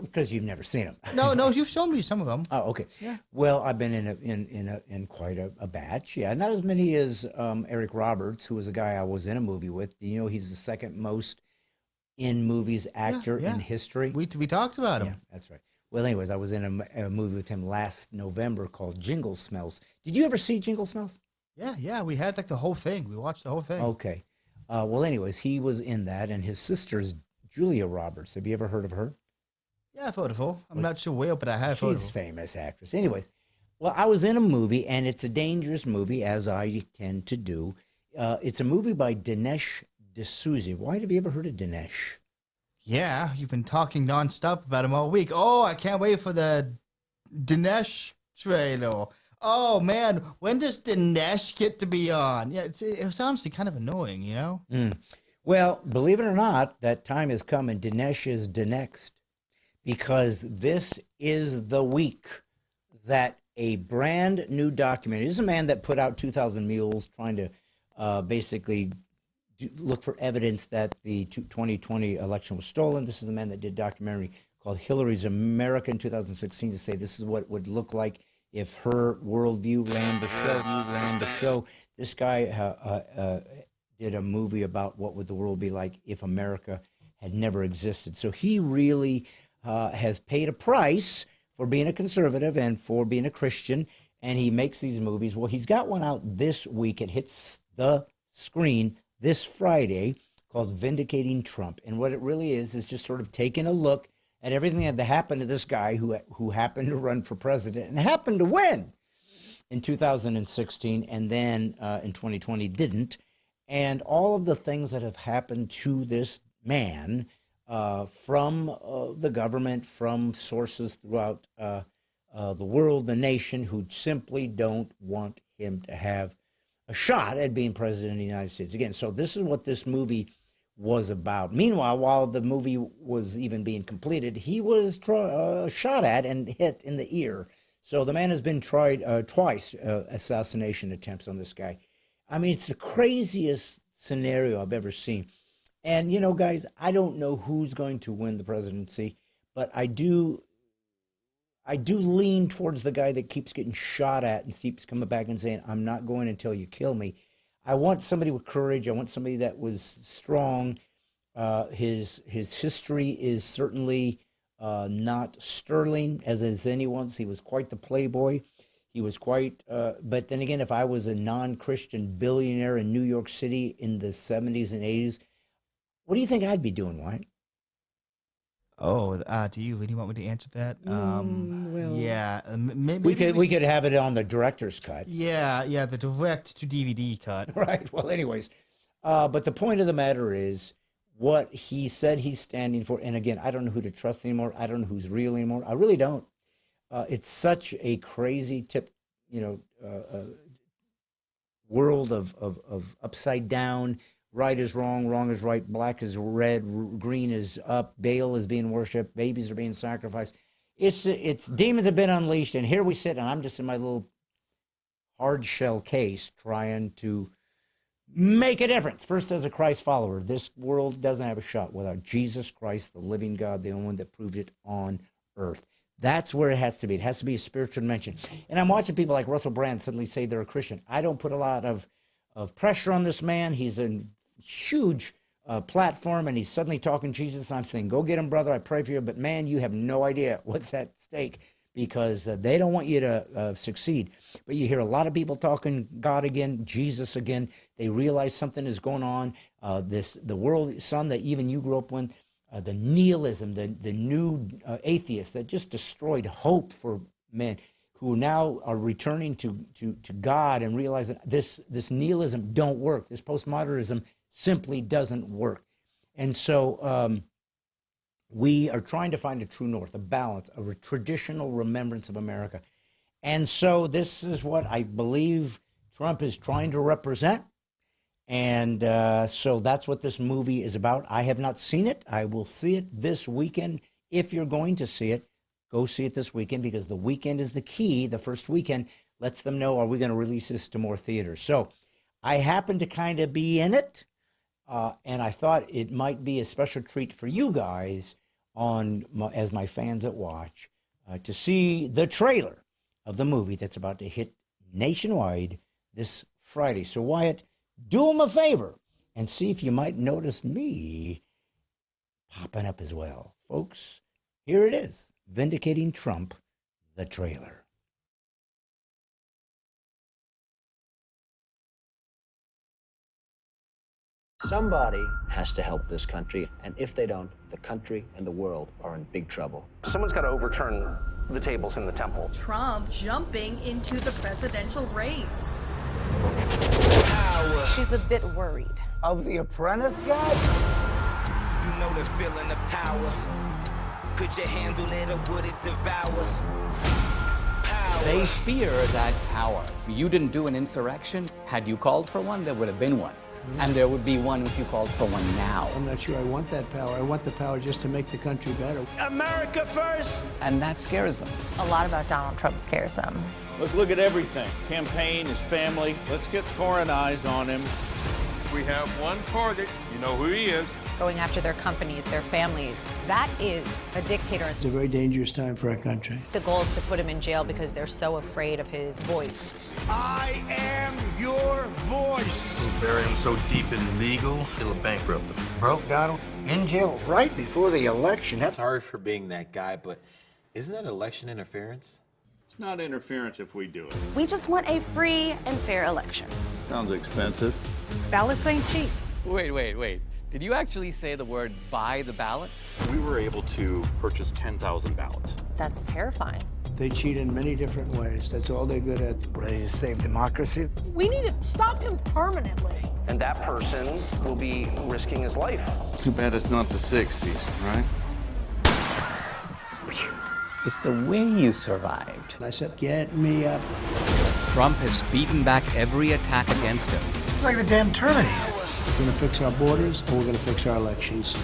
Because you've never seen them. No, you've shown me some of them. Oh, okay. Yeah. Well, I've been in quite a batch. Yeah, not as many as Eric Roberts, who was a guy I was in a movie with. Do you know he's the second most in movies actor in history? We talked about him. Yeah, that's right. Well, anyways, I was in a movie with him last November called Jingle Smells. Did you ever see Jingle Smells? Yeah. We had like the whole thing. We watched the whole thing. Okay. Well, anyways, he was in that, and his sister's Julia Roberts. Have you ever heard of her? Yeah, I've heard of her. I'm not sure where, but I have heard of her. She's a famous actress. Anyways, well, I was in a movie, and it's a dangerous movie, as I tend to do. It's a movie by Dinesh D'Souza. Why have you ever heard of Dinesh? Yeah, you've been talking nonstop about him all week. Oh, I can't wait for the Dinesh trailer. Oh, man, when does Dinesh get to be on? Yeah, it was honestly kind of annoying, you know? Well, believe it or not, that time has come, and Dinesh is the next. Because this is the week that a brand new documentary, this is a man that put out 2,000 Mules trying to basically look for evidence that the 2020 election was stolen. This is the man that did a documentary called Hillary's America in 2016 to say this is what it would look like if her worldview ran the show. This guy did a movie about what would the world be like if America had never existed. So he really has paid a price for being a conservative and for being a Christian, and he makes these movies. Well, he's got one out this week. It hits the screen this Friday called Vindicating Trump. And what it really is just sort of taking a look at everything that happened to this guy who happened to run for president and happened to win in 2016 and then in 2020 didn't. And all of the things that have happened to this man from the government, from sources throughout the world, the nation, who simply don't want him to have a shot at being president of the United States again. So this is what this movie was about. Meanwhile, while the movie was even being completed, he was shot at and hit in the ear. So the man has been tried twice, assassination attempts on this guy. I mean, it's the craziest scenario I've ever seen. And, you know, guys, I don't know who's going to win the presidency, but I do lean towards the guy that keeps getting shot at and keeps coming back and saying, I'm not going until you kill me. I want somebody with courage. I want somebody that was strong. His history is certainly not sterling, as is anyone's. He was quite the playboy. He was quite, but then again, if I was a non-Christian billionaire in New York City in the 70s and 80s, what do you think I'd be doing, Wyatt? Oh, do you really want me to answer that? Well, yeah, maybe we could have it on the director's cut. Yeah, the direct to DVD cut. Right. Well, anyways, but the point of the matter is what he said he's standing for. And again, I don't know who to trust anymore. I don't know who's real anymore. I really don't. It's such a crazy world of upside down. Right is wrong, wrong is right, black is red, green is up, Baal is being worshipped, babies are being sacrificed. It's demons have been unleashed, and here we sit, and I'm just in my little hard shell case trying to make a difference. First, as a Christ follower, this world doesn't have a shot without Jesus Christ, the living God, the only one that proved it on earth. That's where it has to be. It has to be a spiritual dimension. And I'm watching people like Russell Brand suddenly say they're a Christian. I don't put a lot of pressure on this man. He's a huge platform, and he's suddenly talking Jesus. I'm saying, go get him, brother. I pray for you. But, man, you have no idea what's at stake because they don't want you to succeed. But you hear a lot of people talking God again, Jesus again. They realize something is going on. The world, son that even you grew up with, the nihilism, the new atheists that just destroyed hope for men who now are returning to God and realize that this nihilism don't work. This postmodernism simply doesn't work. And so we are trying to find a true north, a balance, a traditional remembrance of America. And so this is what I believe Trump is trying to represent. And so that's what this movie is about. I have not seen it. I will see it this weekend. If you're going to see it, go see it this weekend because the weekend is the key. The first weekend lets them know, are we going to release this to more theaters? So I happen to kind of be in it, and I thought it might be a special treat for you guys as my fans at Watch to see the trailer of the movie that's about to hit nationwide this Friday. So Wyatt, do them a favor and see if you might notice me popping up as well. Folks, here it is. Vindicating Trump, the trailer. Somebody has to help this country, and if they don't, the country and the world are in big trouble. Someone's got to overturn the tables in the temple. Trump jumping into the presidential race. She's a bit worried. Of the Apprentice guy? You know the feeling of power. Could you handle it or would it devour? Power. They fear that power. You didn't do an insurrection. Had you called for one, there would have been one. And there would be one if you called for one now. I'm not sure I want that power. I want the power just to make the country better. America first! And that scares them. A lot about Donald Trump scares them. Let's look at everything. Campaign, his family. Let's get foreign eyes on him. We have one target. You know who he is. Going after their companies, their families. That is a dictator. It's a very dangerous time for our country. The goal is to put him in jail because they're so afraid of his voice. I am your voice. We'll bury him so deep in legal, it'll bankrupt them. Broke Donald in jail right before the election. Sorry for being that guy, but isn't that election interference? It's not interference if we do it. We just want a free and fair election. Sounds expensive. Ballots ain't cheap. Wait. Did you actually say the word buy the ballots? We were able to purchase 10,000 ballots. That's terrifying. They cheat in many different ways. That's all they're good at. Ready to save democracy? We need to stop him permanently. And that person will be risking his life. Too bad it's not the 60s, right? It's the way you survived. I said, get me up. Trump has beaten back every attack against him. It's like the damn Terminator. We're going to fix our borders, and we're going to fix our elections.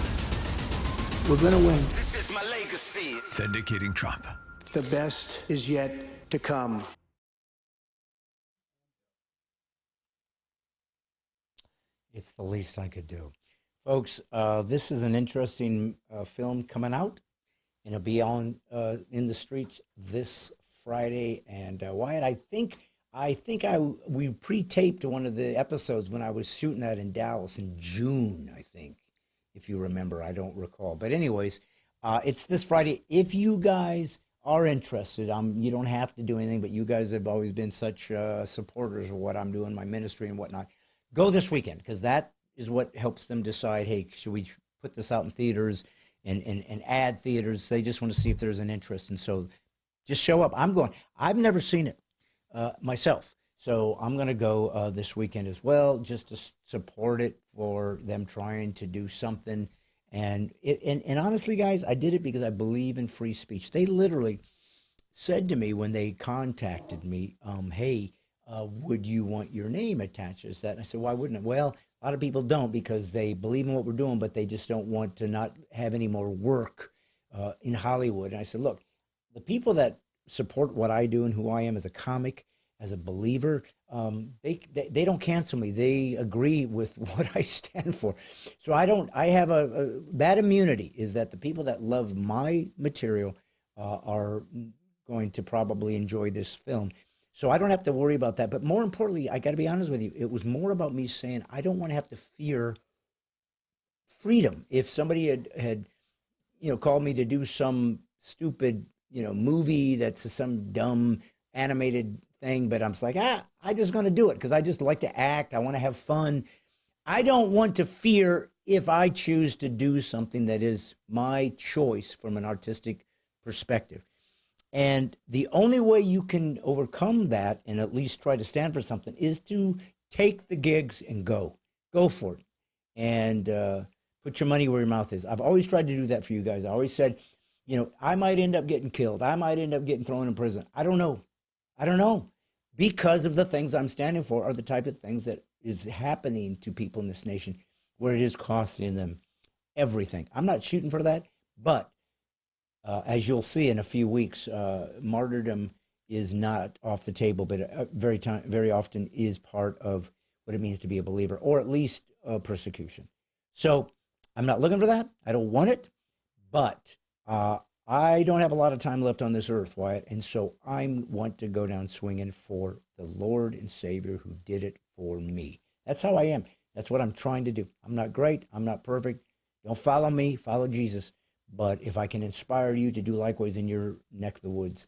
We're going to win. This is my legacy. Vindicating Trump. The best is yet to come. It's the least I could do. Folks, this is an interesting film coming out, and it'll be on in the streets this Friday. And Wyatt, we pre-taped one of the episodes when I was shooting that in Dallas in June, I think, if you remember. I don't recall. But anyways, it's this Friday. If you guys are interested, you don't have to do anything, but you guys have always been such supporters of what I'm doing, my ministry and whatnot. Go this weekend, because that is what helps them decide, hey, should we put this out in theaters and add theaters? They just want to see if there's an interest. And so just show up. I'm going. I've never seen it myself. So I'm going to go this weekend as well, just to support it for them trying to do something. And honestly, guys, I did it because I believe in free speech. They literally said to me when they contacted me, hey, would you want your name attached to that? And I said, why wouldn't it? Well, a lot of people don't, because they believe in what we're doing, but they just don't want to not have any more work in Hollywood. And I said, look, the people that support what I do and who I am as a comic, as a believer, they don't cancel me. They agree with what I stand for. So I have that immunity, is that the people that love my material are going to probably enjoy this film. So I don't have to worry about that. But more importantly, I got to be honest with you, it was more about me saying I don't want to have to fear freedom. If somebody had called me to do some stupid, movie that's some dumb animated thing, but I'm just like, I just going to do it because I just like to act. I want to have fun. I don't want to fear if I choose to do something that is my choice from an artistic perspective. And the only way you can overcome that and at least try to stand for something is to take the gigs and go for it, and put your money where your mouth is. I've always tried to do that for you guys. I always said, I might end up getting killed. I might end up getting thrown in prison. I don't know. Because of the things I'm standing for are the type of things that is happening to people in this nation, where it is costing them everything. I'm not shooting for that, but as you'll see in a few weeks, martyrdom is not off the table, but very often is part of what it means to be a believer, or at least persecution. So I'm not looking for that. I don't want it, but I don't have a lot of time left on this earth, Wyatt, and so I want to go down swinging for the Lord and Savior who did it for me. That's how I am. That's what I'm trying to do. I'm not great. I'm not perfect. Don't follow me. Follow Jesus. But if I can inspire you to do likewise in your neck of the woods,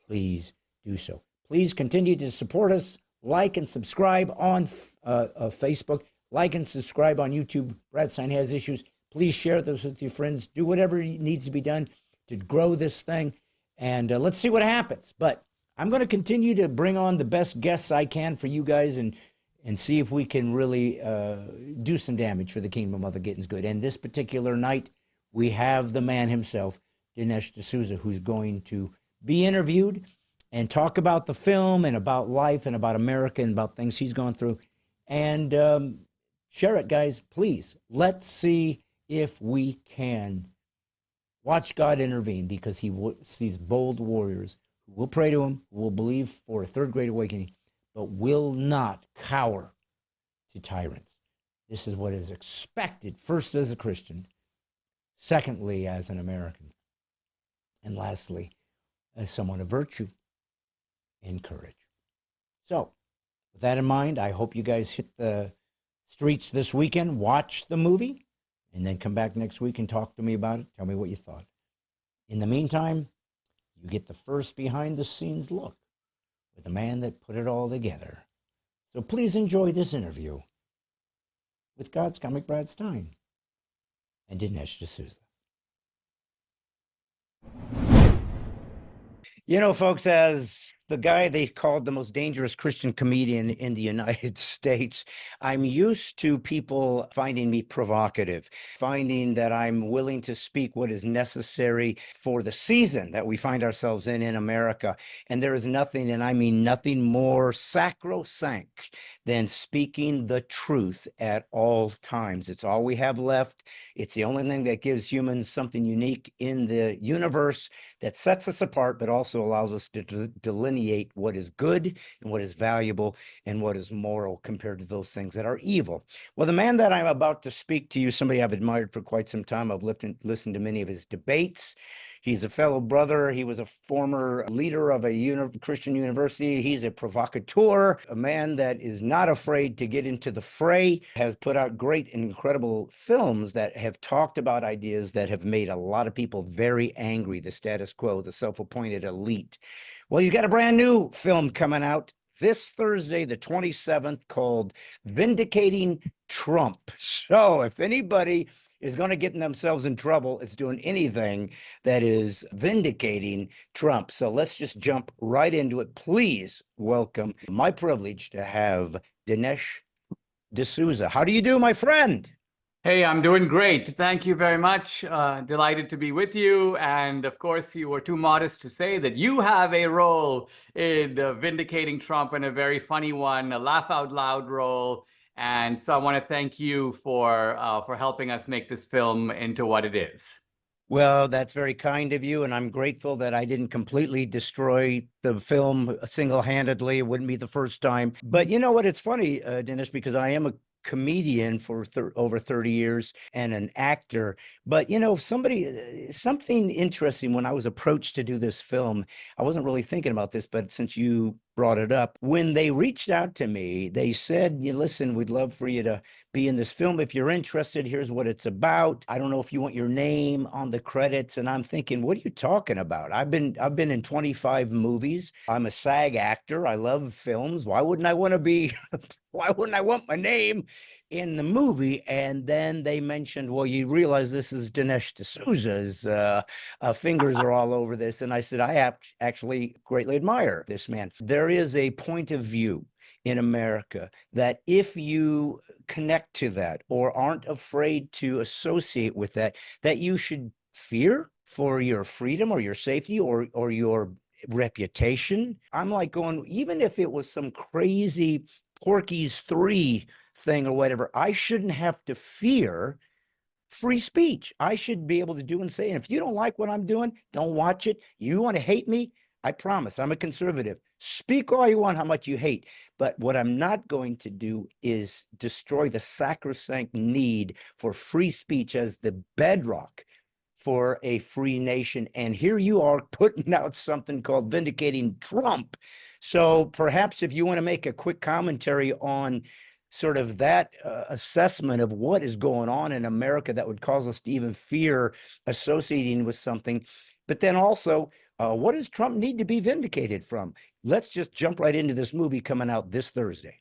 please do so. Please continue to support us. Like and subscribe on Facebook. Like and subscribe on YouTube. Brad Stine Has Issues. Please share this with your friends. Do whatever needs to be done to grow this thing. And let's see what happens. But I'm going to continue to bring on the best guests I can for you guys and see if we can really do some damage for the kingdom of the Getting's Good. And this particular night, we have the man himself, Dinesh D'Souza, who's going to be interviewed and talk about the film and about life and about America and about things he's gone through. And share it, guys, please. Let's see if we can watch God intervene, because he sees bold warriors who will pray to him, who will believe for a third great awakening, but will not cower to tyrants. This is what is expected, first as a Christian, secondly as an American, and lastly as someone of virtue and courage. So with that in mind, I hope you guys hit the streets this weekend, watch the movie, and then come back next week and talk to me about it. Tell me what you thought. In the meantime, you get the first behind-the-scenes look with the man that put it all together. So please enjoy this interview with God's comic Brad Stine and Dinesh D'Souza. Folks, as the guy they called the most dangerous Christian comedian in the United States, I'm used to people finding me provocative, finding that I'm willing to speak what is necessary for the season that we find ourselves in America. And there is nothing, and I mean nothing, more sacrosanct than speaking the truth at all times. It's all we have left. It's the only thing that gives humans something unique in the universe that sets us apart, but also allows us to delineate delineate what is good and what is valuable and what is moral compared to those things that are evil. Well, the man that I'm about to speak to you, somebody I've admired for quite some time. I've listened to many of his debates. He's a fellow brother. He was a former leader of a Christian university. He's a provocateur, a man that is not afraid to get into the fray, has put out great and incredible films that have talked about ideas that have made a lot of people very angry, the status quo, the self-appointed elite. Well, you got a brand new film coming out this Thursday, the 27th, called Vindicating Trump. So if anybody is going to get themselves in trouble, it's doing anything that is vindicating Trump. So let's just jump right into it. Please welcome, my privilege to have Dinesh D'Souza. How do you do, my friend? Hey, I'm doing great. Thank you very much. Delighted to be with you. And of course, you were too modest to say that you have a role in vindicating Trump, and a very funny one, a laugh out loud role. And so I want to thank you for helping us make this film into what it is. Well, that's very kind of you, and I'm grateful that I didn't completely destroy the film single-handedly. It wouldn't be the first time. But you know what? It's funny, Dinesh, because I am a comedian for over 30 years and an actor. But, you know, something interesting when I was approached to do this film, I wasn't really thinking about this, but since you brought it up, when they reached out to me, they said, listen, we'd love for you to be in this film. If you're interested, here's what it's about. I don't know if you want your name on the credits. And I'm thinking, what are you talking about? I've been in 25 movies. I'm a SAG actor. I love films. Why wouldn't I want to be, why wouldn't I want my name in the movie? And then they mentioned, well, you realize this is Dinesh D'Souza's fingers are all over this. And I said, I actually greatly admire this man. There is a point of view in America that if you connect to that or aren't afraid to associate with that, that you should fear for your freedom or your safety or your reputation. I'm like going, even if it was some crazy Porky's 3 thing or whatever, I shouldn't have to fear free speech. I should be able to do and say, and if you don't like what I'm doing, don't watch it. You want to hate me? I promise, I'm a conservative. Speak all you want how much you hate. But what I'm not going to do is destroy the sacrosanct need for free speech as the bedrock for a free nation. And here you are putting out something called Vindicating Trump. So perhaps if you want to make a quick commentary on sort of that assessment of what is going on in America that would cause us to even fear associating with something. But then also, what does Trump need to be vindicated from? Let's just jump right into this movie coming out this Thursday.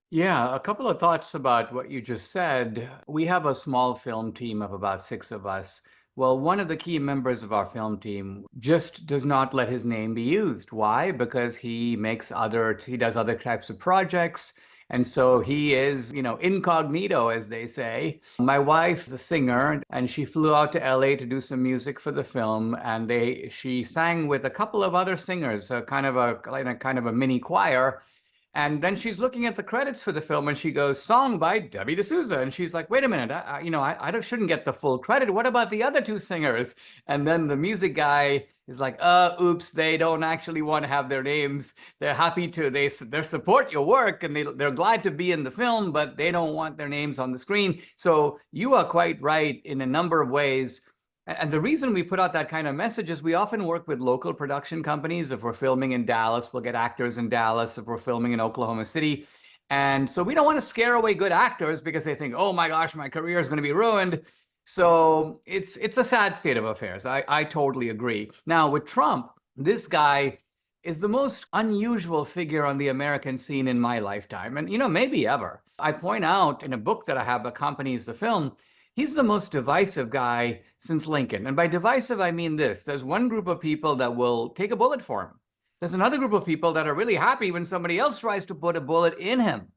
Yeah, a couple of thoughts about what you just said. We have a small film team of about 6 of us. Well, one of the key members of our film team just does not let his name be used. Why? Because he does other types of projects. And so he is, incognito, as they say. My wife is a singer, and she flew out to LA to do some music for the film. And she sang with a couple of other singers, kind of a mini choir. And then she's looking at the credits for the film, and she goes, "Song by Debbie D'Souza." And she's like, "Wait a minute, I shouldn't get the full credit. What about the other 2 singers?" And then the music guy is like, "Oops, they don't actually want to have their names. They're happy to. They support your work, and they're glad to be in the film, but they don't want their names on the screen." So you are quite right in a number of ways. And the reason we put out that kind of message is we often work with local production companies. If we're filming in Dallas, we'll get actors in Dallas. If we're filming in Oklahoma City. And so we don't want to scare away good actors because they think, oh my gosh, my career is going to be ruined. So it's a sad state of affairs. I totally agree. Now with Trump, this guy is the most unusual figure on the American scene in my lifetime. And, maybe ever. I point out in a book that I have accompanies the film, he's the most divisive guy since Lincoln. And by divisive, I mean this. There's one group of people that will take a bullet for him. There's another group of people that are really happy when somebody else tries to put a bullet in him.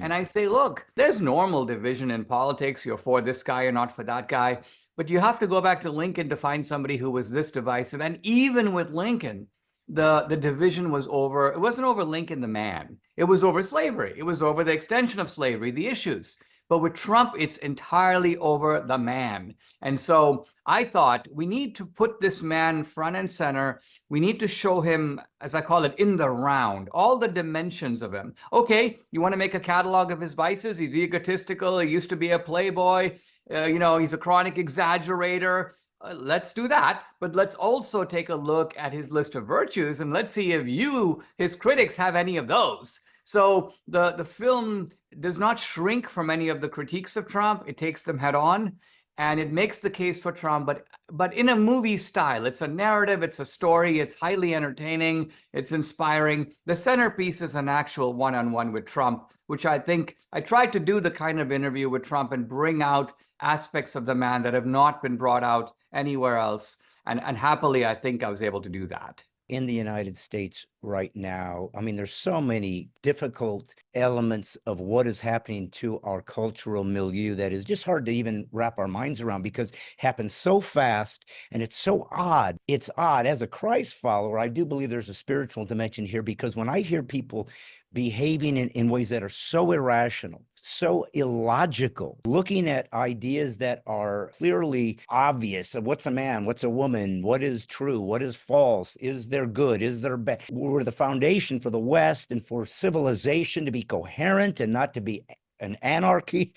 And I say, look, there's normal division in politics. You're for this guy, you're not for that guy. But you have to go back to Lincoln to find somebody who was this divisive. And even with Lincoln, the division was over. It wasn't over Lincoln the man. It was over slavery. It was over the extension of slavery, the issues. But with Trump, it's entirely over the man. And so I thought we need to put this man front and center. We need to show him, as I call it, in the round, all the dimensions of him. Okay, you want to make a catalog of his vices? He's egotistical. He used to be a playboy. He's a chronic exaggerator. Let's do that. But let's also take a look at his list of virtues, and let's see if you, his critics, have any of those. So the film does not shrink from any of the critiques of Trump. It takes them head on, and it makes the case for Trump, but in a movie style. It's a narrative, it's a story, it's highly entertaining, it's inspiring. The centerpiece is an actual one-on-one with Trump, which I think I tried to do the kind of interview with Trump and bring out aspects of the man that have not been brought out anywhere else. And happily, I think I was able to do that. In the United States right now, I mean, there's so many difficult elements of what is happening to our cultural milieu that is just hard to even wrap our minds around, because it happens so fast and it's so odd. It's odd. As a Christ follower, I do believe there's a spiritual dimension here, because when I hear people behaving in ways that are so irrational, so illogical, looking at ideas that are clearly obvious of what's a man, what's a woman, what is true, what is false, is there good, is there bad. We're the foundation for the West and for civilization to be coherent and not to be an anarchy.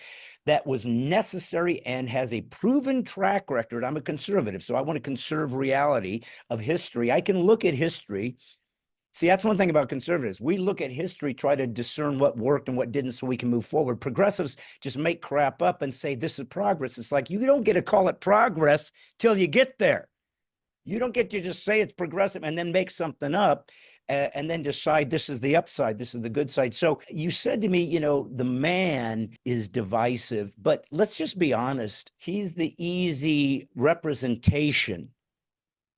That was necessary and has a proven track record. I'm a conservative, so I want to conserve reality of history. I can look at history. See, that's one thing about conservatives. We look at history, try to discern what worked and what didn't so we can move forward. Progressives just make crap up and say, this is progress. It's like, you don't get to call it progress till you get there. You don't get to just say it's progressive and then make something up and then decide this is the upside, this is the good side. So you said to me, the man is divisive, but let's just be honest. He's the easy representation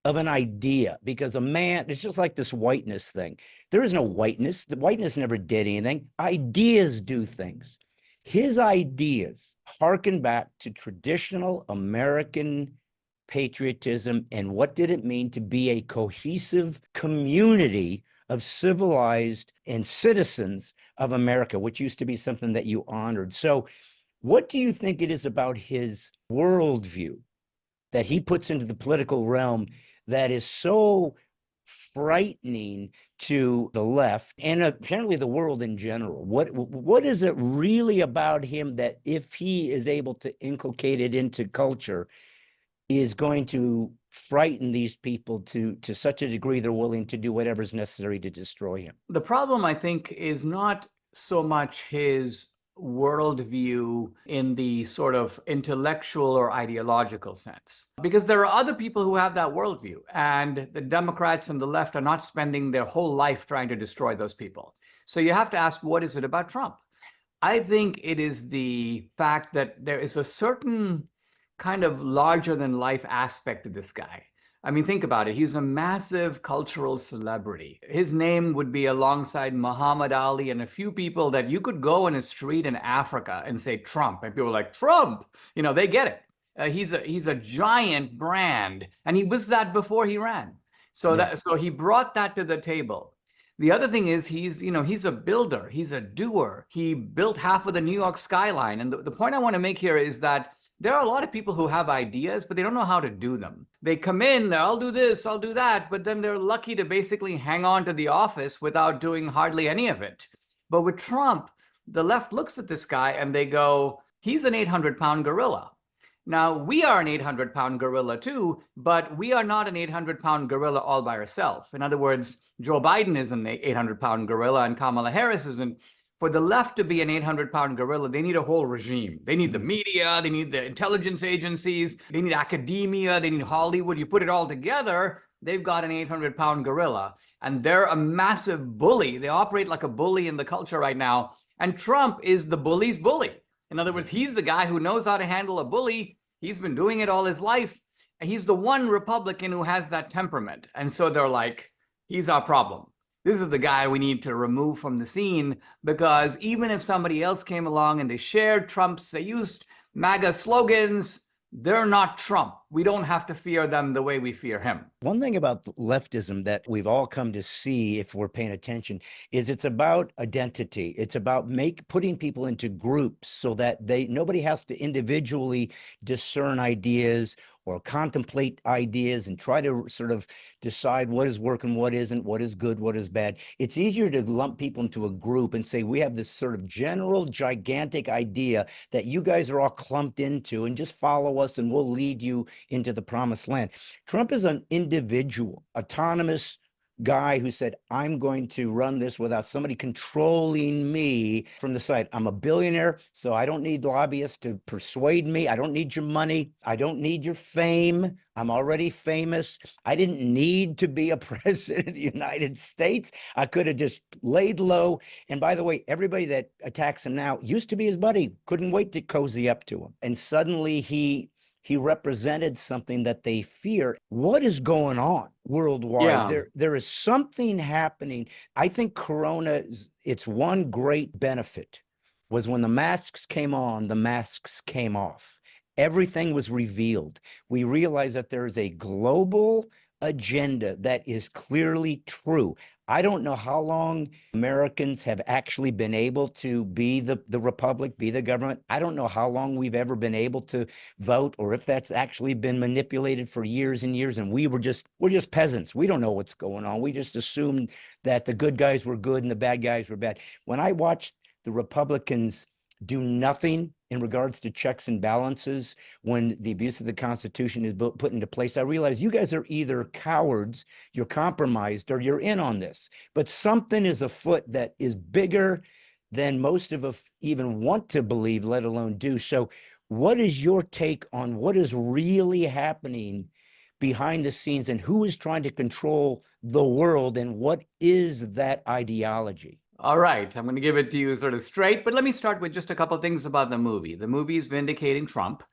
of an idea, because a man, it's just like this whiteness thing. There is no whiteness. The whiteness never did anything. Ideas do things. His ideas harken back to traditional American patriotism and what did it mean to be a cohesive community of civilized and citizens of America, which used to be something that you honored. So what do you think it is about his worldview that he puts into the political realm that is so frightening to the left and apparently the world in general? What is it really about him that, if he is able to inculcate it into culture, is going to frighten these people to such a degree they're willing to do whatever is necessary to destroy him? The problem, I think, is not so much his worldview in the sort of intellectual or ideological sense, because there are other people who have that worldview, and the Democrats and the left are not spending their whole life trying to destroy those people. So you have to ask, what is it about Trump? I think it is the fact that there is a certain kind of larger than life aspect to this guy. I mean, think about it. He's a massive cultural celebrity. His name would be alongside Muhammad Ali and a few people that you could go in a street in Africa and say Trump, and people are like, Trump, they get it. He's a giant brand, and he was that before he ran. So so he brought that to the table. The other thing is he's a builder, he's a doer. He built half of the New York skyline. And the point I want to make here is that there are a lot of people who have ideas, but they don't know how to do them. They come in, I'll do this, I'll do that, but then they're lucky to basically hang on to the office without doing hardly any of it. But with Trump, the left looks at this guy and they go, he's an 800-pound gorilla. Now, we are an 800-pound gorilla too, but we are not an 800-pound gorilla all by herself. In other words, Joe Biden is an 800-pound gorilla and Kamala Harris isn't. For the left to be an 800-pound gorilla, they need a whole regime. They need the media, they need the intelligence agencies, they need academia, they need Hollywood. You put it all together, they've got an 800-pound gorilla. And they're a massive bully. They operate like a bully in the culture right now. And Trump is the bully's bully. In other words, he's the guy who knows how to handle a bully. He's been doing it all his life. And he's the one Republican who has that temperament. And so they're like, he's our problem. This is the guy we need to remove from the scene, because even if somebody else came along and they shared Trump's, they used MAGA slogans, they're not Trump. We don't have to fear them the way we fear him. One thing about leftism that we've all come to see, if we're paying attention, is it's about identity. It's about putting people into groups so that nobody has to individually discern ideas or contemplate ideas and try to sort of decide what is working, what isn't, what is good, what is bad. It's easier to lump people into a group and say, we have this sort of general, gigantic idea that you guys are all clumped into, and just follow us and we'll lead you into the promised land. Trump is an individual, autonomous guy who said, I'm going to run this without somebody controlling me from the side. I'm a billionaire, so I don't need lobbyists to persuade me. I don't need your money. I don't need your fame. I'm already famous. I didn't need to be a president of the United States. I could have just laid low. And by the way, everybody that attacks him now used to be his buddy, couldn't wait to cozy up to him. And suddenly he represented something that they fear. What is going on worldwide? Yeah. There is something happening. I think Corona, its one great benefit was when the masks came on, the masks came off. Everything was revealed. We realized that there is a global agenda that is clearly true. I don't know how long Americans have actually been able to be the republic, be the government. I don't know how long we've ever been able to vote, or if that's actually been manipulated for years and years. And we're just peasants. We don't know what's going on. We just assumed that the good guys were good and the bad guys were bad. When I watched the Republicans do nothing in regards to checks and balances when the abuse of the Constitution is put into place, I realize you guys are either cowards, you're compromised, or you're in on this. But something is afoot that is bigger than most of us even want to believe, let alone do. So what is your take on what is really happening behind the scenes, and who is trying to control the world, and what is that ideology? All right, I'm going to give it to you sort of straight, but let me start with just a couple of things about the movie. The movie is Vindicating Trump.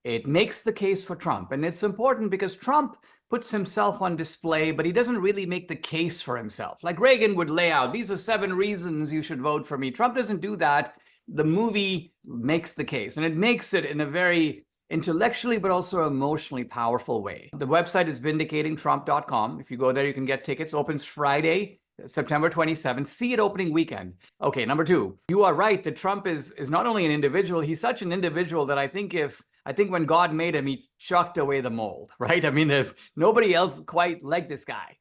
It makes the case for Trump, and it's important because Trump puts himself on display, but he doesn't really make the case for himself. Like Reagan would lay out, these are 7 reasons you should vote for me. Trump doesn't do that. The movie makes the case, and it makes it in a very intellectually but also emotionally powerful way. The website is vindicatingtrump.com. If you go there, you can get tickets. Opens Friday, September 27th. See it opening weekend. Okay, number 2, you are right that Trump is not only an individual, he's such an individual that I think when God made him, he chucked away the mold, right? I mean, there's nobody else quite like this guy.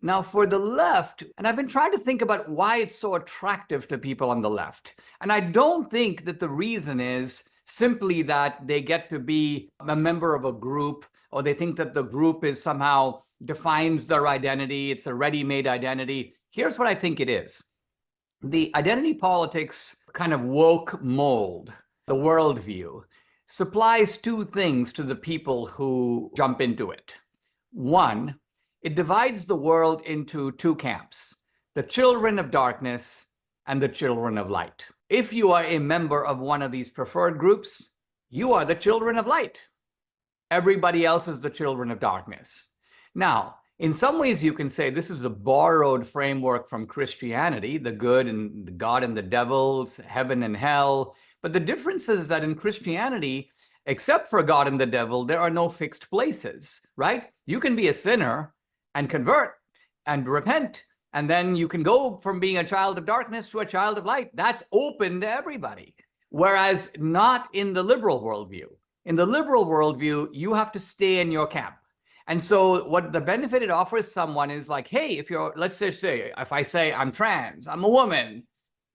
Now, for the left, and I've been trying to think about why it's so attractive to people on the left. And I don't think that the reason is simply that they get to be a member of a group, or they think that the group is somehow defines their identity. It's a ready-made identity. Here's what I think it is. The identity politics kind of woke mold, the worldview, supplies 2 things to the people who jump into it. 1, it divides the world into 2 camps, the children of darkness and the children of light. If you are a member of one of these preferred groups, you are the children of light. Everybody else is the children of darkness. Now, in some ways, you can say this is a borrowed framework from Christianity, the good and the God and the devils, heaven and hell. But the difference is that in Christianity, except for God and the devil, there are no fixed places, right? You can be a sinner and convert and repent, and then you can go from being a child of darkness to a child of light. That's open to everybody. Whereas not in the liberal worldview. In the liberal worldview, you have to stay in your camp. And so what the benefit it offers someone is like, hey, if you're, let's just say, if I say I'm trans, I'm a woman,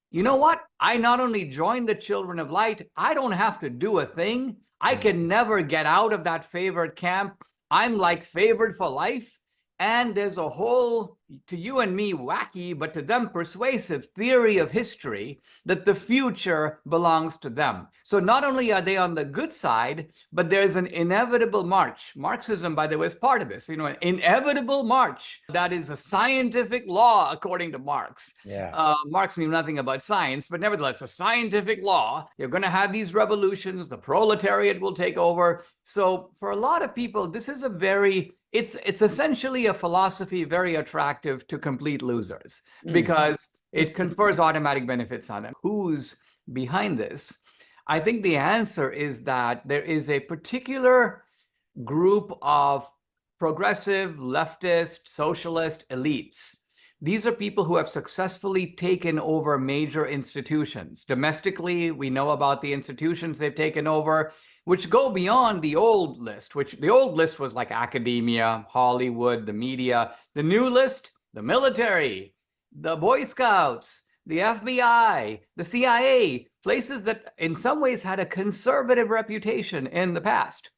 you know what? I not only join the children of light, I don't have to do a thing. I can never get out of that favored camp. I'm like favored for life. And there's a whole, to you and me, wacky, but to them persuasive theory of history that the future belongs to them. So not only are they on the good side, but there's an inevitable march. Marxism, by the way, is part of this. You know, an inevitable march. That is a scientific law, according to Marx. Yeah. Marx knew nothing about science, but nevertheless, a scientific law. You're going to have these revolutions. The proletariat will take over. So for a lot of people, this is a very... It's essentially a philosophy very attractive to complete losers because it confers automatic benefits on them. Who's behind this? I think the answer is that there is a particular group of progressive, leftist, socialist elites. These are people who have successfully taken over major institutions. Domestically, we know about the institutions they've taken over, which go beyond the old list, which the old list was like academia, Hollywood, the media. The new list, the military, the Boy Scouts, the FBI, the CIA, places that in some ways had a conservative reputation in the past.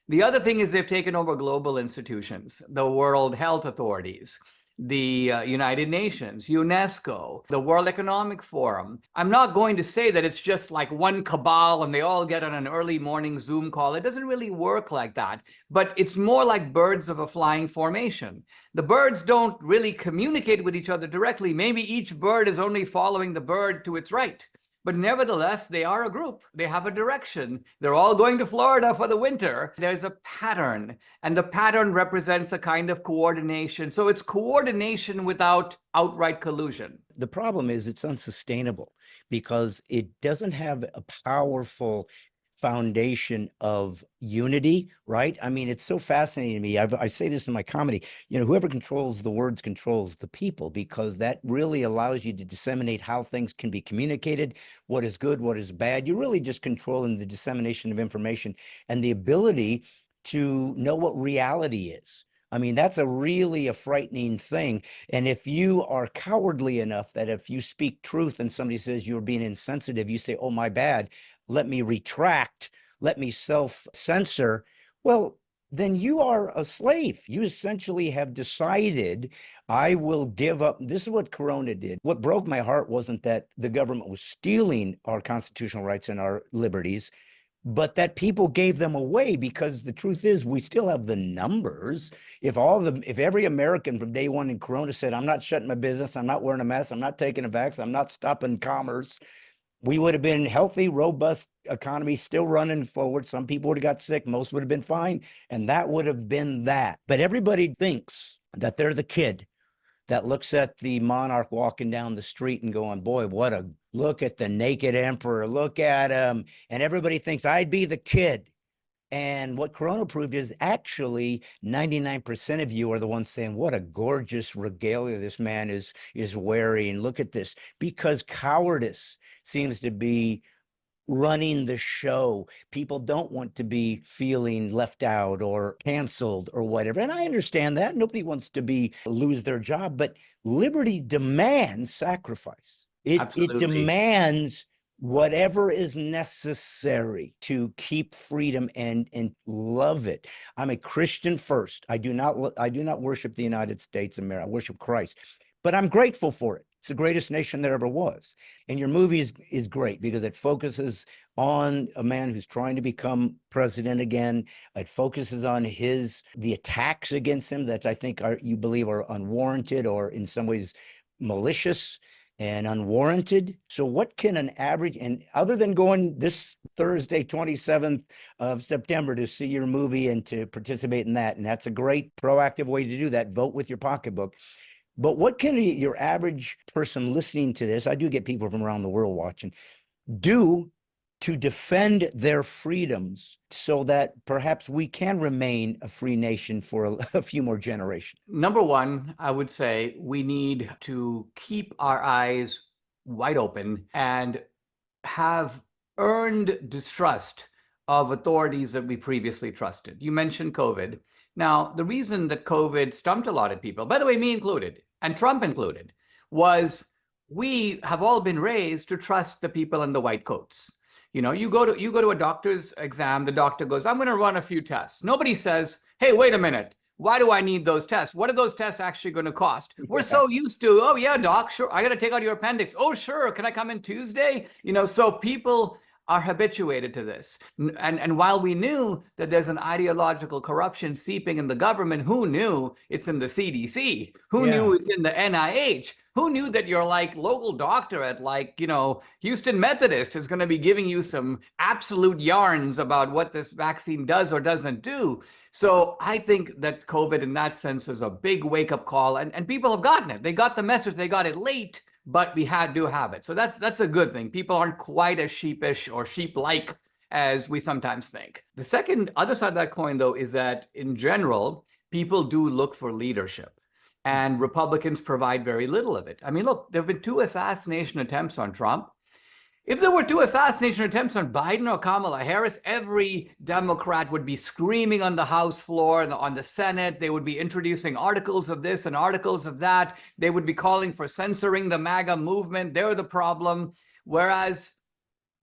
The other thing is they've taken over global institutions, the World Health Authorities, the United Nations, UNESCO, the World Economic Forum. I'm not going to say that it's just like one cabal and they all get on an early morning Zoom call. It doesn't really work like that, but it's more like birds of a flying formation. The birds don't really communicate with each other directly. Maybe each bird is only following the bird to its right. But nevertheless, they are a group. They have a direction. They're all going to Florida for the winter. There's a pattern, and the pattern represents a kind of coordination. So it's coordination without outright collusion. The problem is it's unsustainable because it doesn't have a powerful foundation of unity, right? I mean, it's so fascinating to me. I say this in my comedy, you know, whoever controls the words controls the people, because that really allows you to disseminate how things can be communicated, what is good, what is bad. You're really just controlling the dissemination of information and the ability to know what reality is. I mean, that's a frightening thing. And if you are cowardly enough that if you speak truth and somebody says you're being insensitive, you say, oh, my bad, let me retract, let me self-censor, well, then you are a slave. You essentially have decided, I will give up. This is what Corona did. What broke my heart wasn't that the government was stealing our constitutional rights and our liberties, but that people gave them away, because the truth is we still have the numbers. If every American from day one in Corona said, I'm not shutting my business, I'm not wearing a mask, I'm not taking a vax, I'm not stopping commerce, we would have been healthy, robust economy, still running forward. Some people would have got sick, most would have been fine, and that would have been that. But everybody thinks that they're the kid that looks at the monarch walking down the street and going, boy, look at the naked emperor, look at him. And everybody thinks I'd be the kid. And what Corona proved is actually 99% of you are the ones saying, what a gorgeous regalia this man is wearing. Look at this. Because cowardice seems to be running the show. People don't want to be feeling left out or canceled or whatever. And I understand that. Nobody wants to lose their job, but liberty demands sacrifice. It demands whatever is necessary to keep freedom and love it. I'm a Christian first. I do not worship the United States of America. I worship Christ, but I'm grateful for it. It's the greatest nation there ever was. And your movie is great because it focuses on a man who's trying to become president again. It focuses on the attacks against him that I think you believe are unwarranted or in some ways malicious and unwarranted. So what can an average, and other than going this Thursday, 27th of September to see your movie and to participate in that, and that's a great proactive way to do that, vote with your pocketbook. But what can your average person listening to this, I do get people from around the world watching, do to defend their freedoms so that perhaps we can remain a free nation for a few more generations? Number one, I would say we need to keep our eyes wide open and have earned distrust of authorities that we previously trusted. You mentioned COVID. Now, the reason that COVID stumped a lot of people, by the way, me included, and Trump included, was we have all been raised to trust the people in the white coats. You know, you go to a doctor's exam, the doctor goes, I'm going to run a few tests. Nobody says, hey, wait a minute. Why do I need those tests? What are those tests actually going to cost? We're so used to, oh yeah, doc, sure. I got to take out your appendix. Oh, sure. Can I come in Tuesday? You know, so people are habituated to this. And while we knew that there's an ideological corruption seeping in the government, who knew it's in the CDC? Who knew it's in the NIH? Who knew that your local doctor at Houston Methodist is going to be giving you some absolute yarns about what this vaccine does or doesn't do? So I think that COVID in that sense is a big wake-up call, and people have gotten it. They got the message, they got it late, but we do have it. So that's a good thing. People aren't quite as sheepish or sheep-like as we sometimes think. The other side of that coin, though, is that in general, people do look for leadership. And Republicans provide very little of it. I mean, look, there have been 2 assassination attempts on Trump. If there were 2 assassination attempts on Biden or Kamala Harris, every Democrat would be screaming on the House floor and on the Senate. They would be introducing articles of this and articles of that. They would be calling for censoring the MAGA movement. They're the problem. Whereas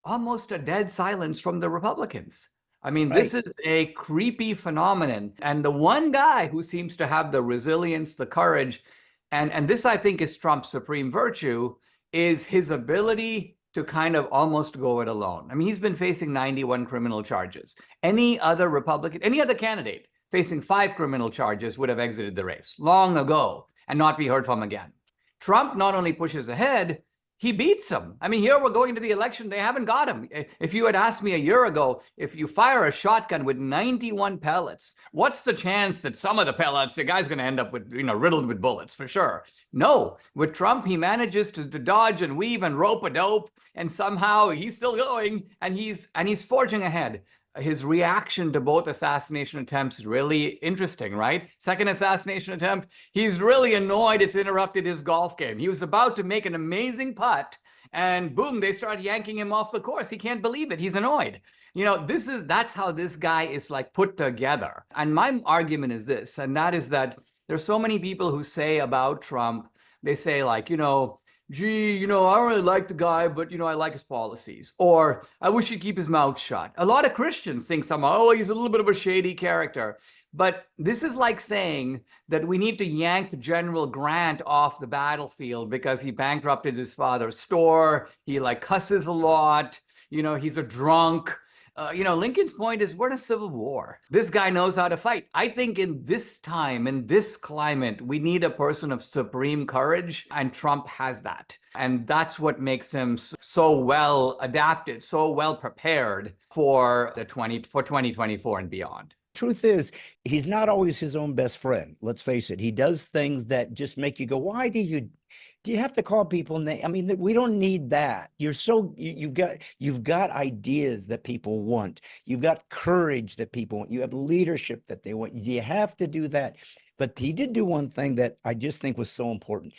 almost a dead silence from the Republicans. I mean, this is a creepy phenomenon. And the one guy who seems to have the resilience, the courage, and this, I think, is Trump's supreme virtue, is his ability to kind of almost go it alone. I mean, he's been facing 91 criminal charges. Any other Republican, any other candidate facing 5 criminal charges would have exited the race long ago and not be heard from again. Trump not only pushes ahead, he beats them. I mean, here we're going to the election. They haven't got him. If you had asked me a year ago, if you fire a shotgun with 91 pellets, what's the chance that some of the pellets, the guy's going to end up with, riddled with bullets for sure? No, with Trump, he manages to dodge and weave and rope a dope, and somehow he's still going, and he's forging ahead. His reaction to both assassination attempts is really interesting, right? Second assassination attempt, he's really annoyed it's interrupted his golf game. He was about to make an amazing putt, and boom, they start yanking him off the course. He can't believe it. He's annoyed. That's how this guy is like put together. And my argument is this, and that is that there's so many people who say about Trump, they say like, gee, I don't really like the guy, but, I like his policies. Or I wish he'd keep his mouth shut. A lot of Christians think somehow, oh, he's a little bit of a shady character. But this is like saying that we need to yank General Grant off the battlefield because he bankrupted his father's store. He like cusses a lot. He's a drunk. Lincoln's point is we're in a civil war. This guy knows how to fight. I think in this time, in this climate, we need a person of supreme courage, and Trump has that. And that's what makes him so well adapted, so well prepared for 2024 and beyond. Truth is, he's not always his own best friend. Let's face it. He does things that just make you go, why do you have to call people names? I mean, we don't need that. You've got ideas that people want. You've got courage that people want. You have leadership that they want. You have to do that. But he did do one thing that I just think was so important.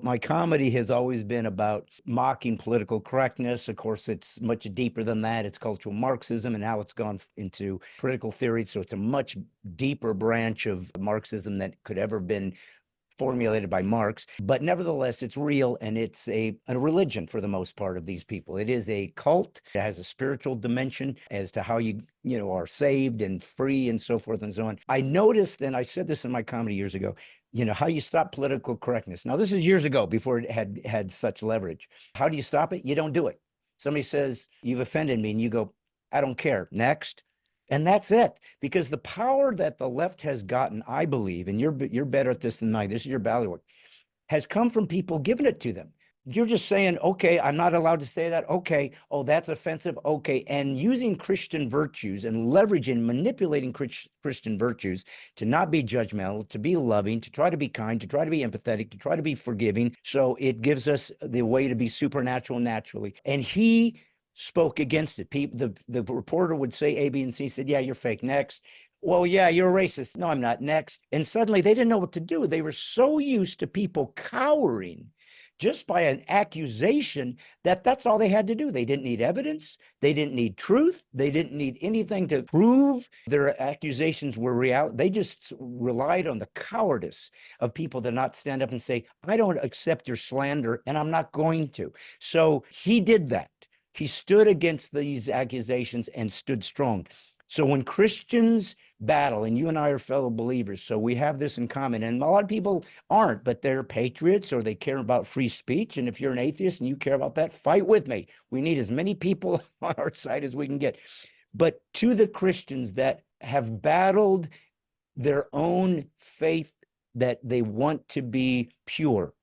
My comedy has always been about mocking political correctness. Of course, it's much deeper than that. It's cultural Marxism and how it's gone into critical theory. So it's a much deeper branch of Marxism that could ever have been formulated by Marx, but nevertheless, it's real, and it's a religion for the most part of these people. It is a cult. It has a spiritual dimension as to how you are saved and free and so forth and so on. I noticed, and I said this in my comedy years ago, how you stop political correctness. Now, this is years ago before it had such leverage. How do you stop it? You don't do it. Somebody says, you've offended me, and you go, I don't care. Next. And that's it, because the power that the left has gotten, I believe, and you're better at this than I, this is your bailiwick, has come from people giving it to them. You're just saying, okay, I'm not allowed to say that. Okay, oh, that's offensive. Okay, and using Christian virtues and leveraging, manipulating Christian virtues to not be judgmental, to be loving, to try to be kind, to try to be empathetic, to try to be forgiving. So it gives us the way to be supernatural naturally. And he spoke against it. The reporter would say A, B, and C, said, yeah, you're fake. Next. Well, yeah, you're a racist. No, I'm not. Next. And suddenly they didn't know what to do. They were so used to people cowering just by an accusation that's all they had to do. They didn't need evidence. They didn't need truth. They didn't need anything to prove their accusations were real. They just relied on the cowardice of people to not stand up and say, I don't accept your slander, and I'm not going to. So he did that. He stood against these accusations and stood strong. So when Christians battle, and you and I are fellow believers, so we have this in common, and a lot of people aren't, but they're patriots or they care about free speech. And if you're an atheist and you care about that, fight with me. We need as many people on our side as we can get. But to the Christians that have battled their own faith, that they want to be pure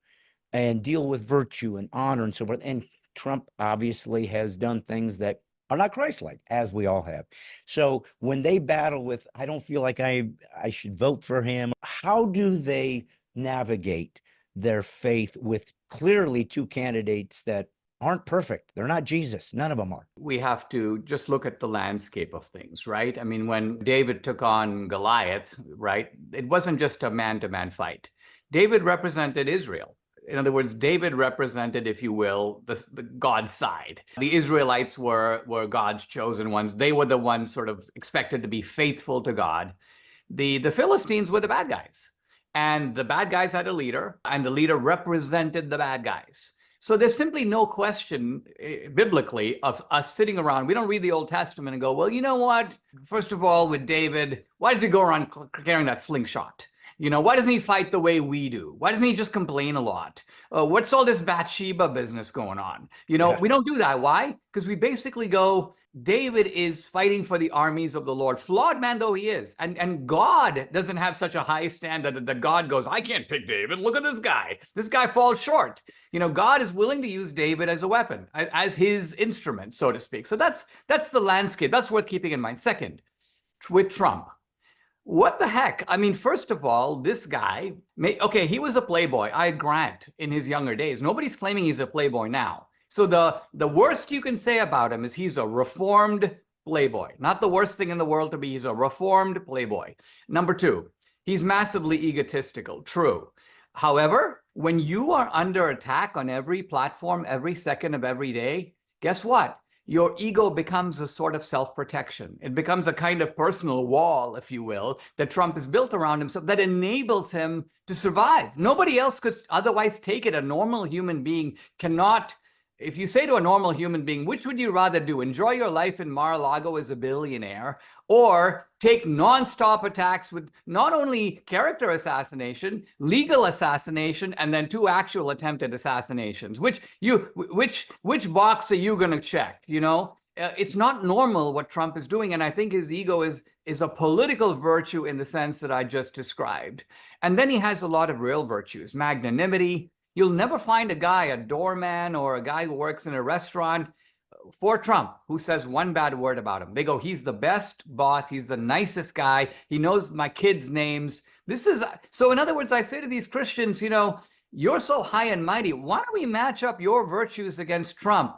and deal with virtue and honor and so forth, and Trump obviously has done things that are not Christ-like, as we all have. So when they battle with, I don't feel like I should vote for him, how do they navigate their faith with clearly 2 candidates that aren't perfect. They're not Jesus. None of them are. We have to just look at the landscape of things, right? I mean, when David took on Goliath, right, it wasn't just a man-to-man fight. David represented Israel. In other words, David represented, if you will, the God's side. The Israelites were God's chosen ones. They were the ones sort of expected to be faithful to God. The Philistines were the bad guys. And the bad guys had a leader, and the leader represented the bad guys. So there's simply no question biblically of us sitting around. We don't read the Old Testament and go, well, you know what? First of all, with David, why does he go around carrying that slingshot? You know, why doesn't he fight the way we do? Why doesn't he just complain a lot? What's all this Bathsheba business going on? You know, we don't do that. Why? Because we basically go, David is fighting for the armies of the Lord, flawed man though he is. And God doesn't have such a high standard that God goes, I can't pick David. Look at this guy. This guy falls short. You know, God is willing to use David as a weapon, as his instrument, so to speak. So that's the landscape. That's worth keeping in mind. Second, with Trump. What the heck? I mean, first of all, this guy, okay, he was a playboy, I grant, in his younger days. Nobody's claiming he's a playboy now. So the worst you can say about him is he's a reformed playboy. Not the worst thing in the world to be. He's a reformed playboy. Number two, he's massively egotistical. True. However, when you are under attack on every platform, every second of every day, guess what? Your ego becomes a sort of self-protection. It becomes a kind of personal wall, if you will, that Trump has built around himself that enables him to survive. Nobody else could otherwise take it. A normal human being cannot. If you say to a normal human being, which would you rather do? Enjoy your life in Mar-a-Lago as a billionaire, or take nonstop attacks with not only character assassination, legal assassination, and then 2 actual attempted assassinations? Which box are you going to check? You know, it's not normal what Trump is doing, and I think his ego is a political virtue in the sense that I just described. And then he has a lot of real virtues, magnanimity. You'll never find a guy, a doorman or a guy who works in a restaurant for Trump who says one bad word about him. They go, he's the best boss. He's the nicest guy. He knows my kids' names. So in other words, I say to these Christians, you know, you're so high and mighty. Why don't we match up your virtues against Trump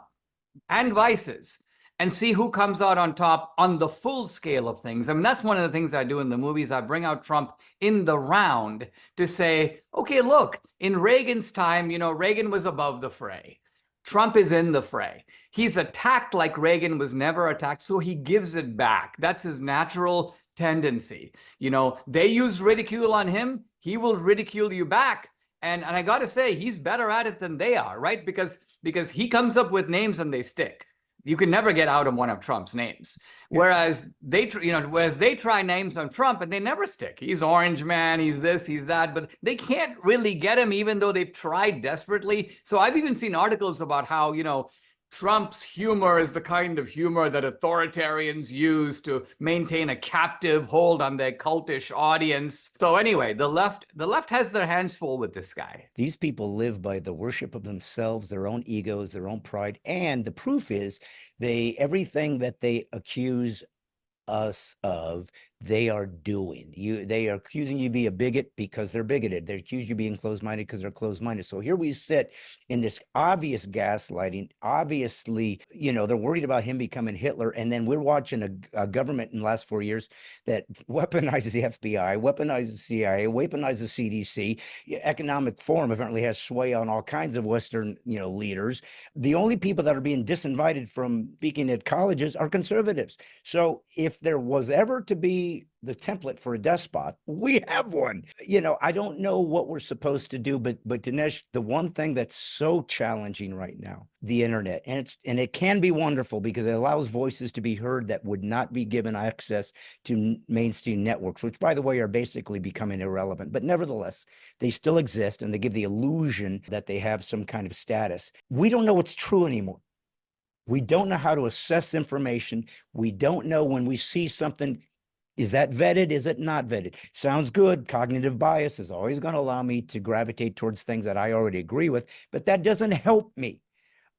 and vices and see who comes out on top on the full scale of things? I mean, that's one of the things I do in the movies. I bring out Trump in the round to say, okay, look, in Reagan's time, you know, Reagan was above the fray. Trump is in the fray. He's attacked like Reagan was never attacked, so he gives it back. That's his natural tendency. You know, they use ridicule on him. He will ridicule you back. And I got to say, he's better at it than they are, right? Because he comes up with names and they stick. You can never get out of one of Trump's names. Whereas they try names on Trump and they never stick. He's Orange Man, he's this, he's that, but they can't really get him even though they've tried desperately. So I've even seen articles about how, you know, Trump's humor is the kind of humor that authoritarians use to maintain a captive hold on their cultish audience. So anyway, the left has their hands full with this guy. These people live by the worship of themselves, their own egos, their own pride. And the proof is everything that they accuse us of, they are doing. They are accusing you to be a bigot because they're bigoted. They accuse you of being closed-minded because they're closed-minded. So here we sit in this obvious gaslighting. Obviously, you know, they're worried about him becoming Hitler. And then we're watching a government in the last 4 years that weaponizes the FBI, weaponizes the CIA, weaponizes the CDC. Economic Forum apparently has sway on all kinds of Western, you know, leaders. The only people that are being disinvited from speaking at colleges are conservatives. So if there was ever to be the template for a despot, we have one. You know, I don't know what we're supposed to do, but Dinesh, the one thing that's so challenging right now, the internet, and it can be wonderful because it allows voices to be heard that would not be given access to mainstream networks, which, by the way, are basically becoming irrelevant. But nevertheless, they still exist and they give the illusion that they have some kind of status. We don't know what's true anymore. We don't know how to assess information. We don't know when we see something. Is that vetted? Is it not vetted? Sounds good. Cognitive bias is always going to allow me to gravitate towards things that I already agree with, but that doesn't help me.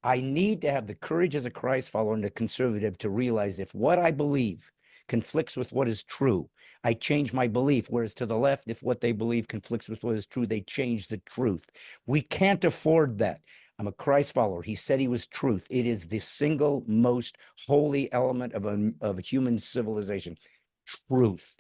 I need to have the courage as a Christ follower and a conservative to realize if what I believe conflicts with what is true, I change my belief. Whereas to the left, if what they believe conflicts with what is true, they change the truth. We can't afford that. I'm a Christ follower. He said he was truth. It is the single most holy element of a human civilization. Truth.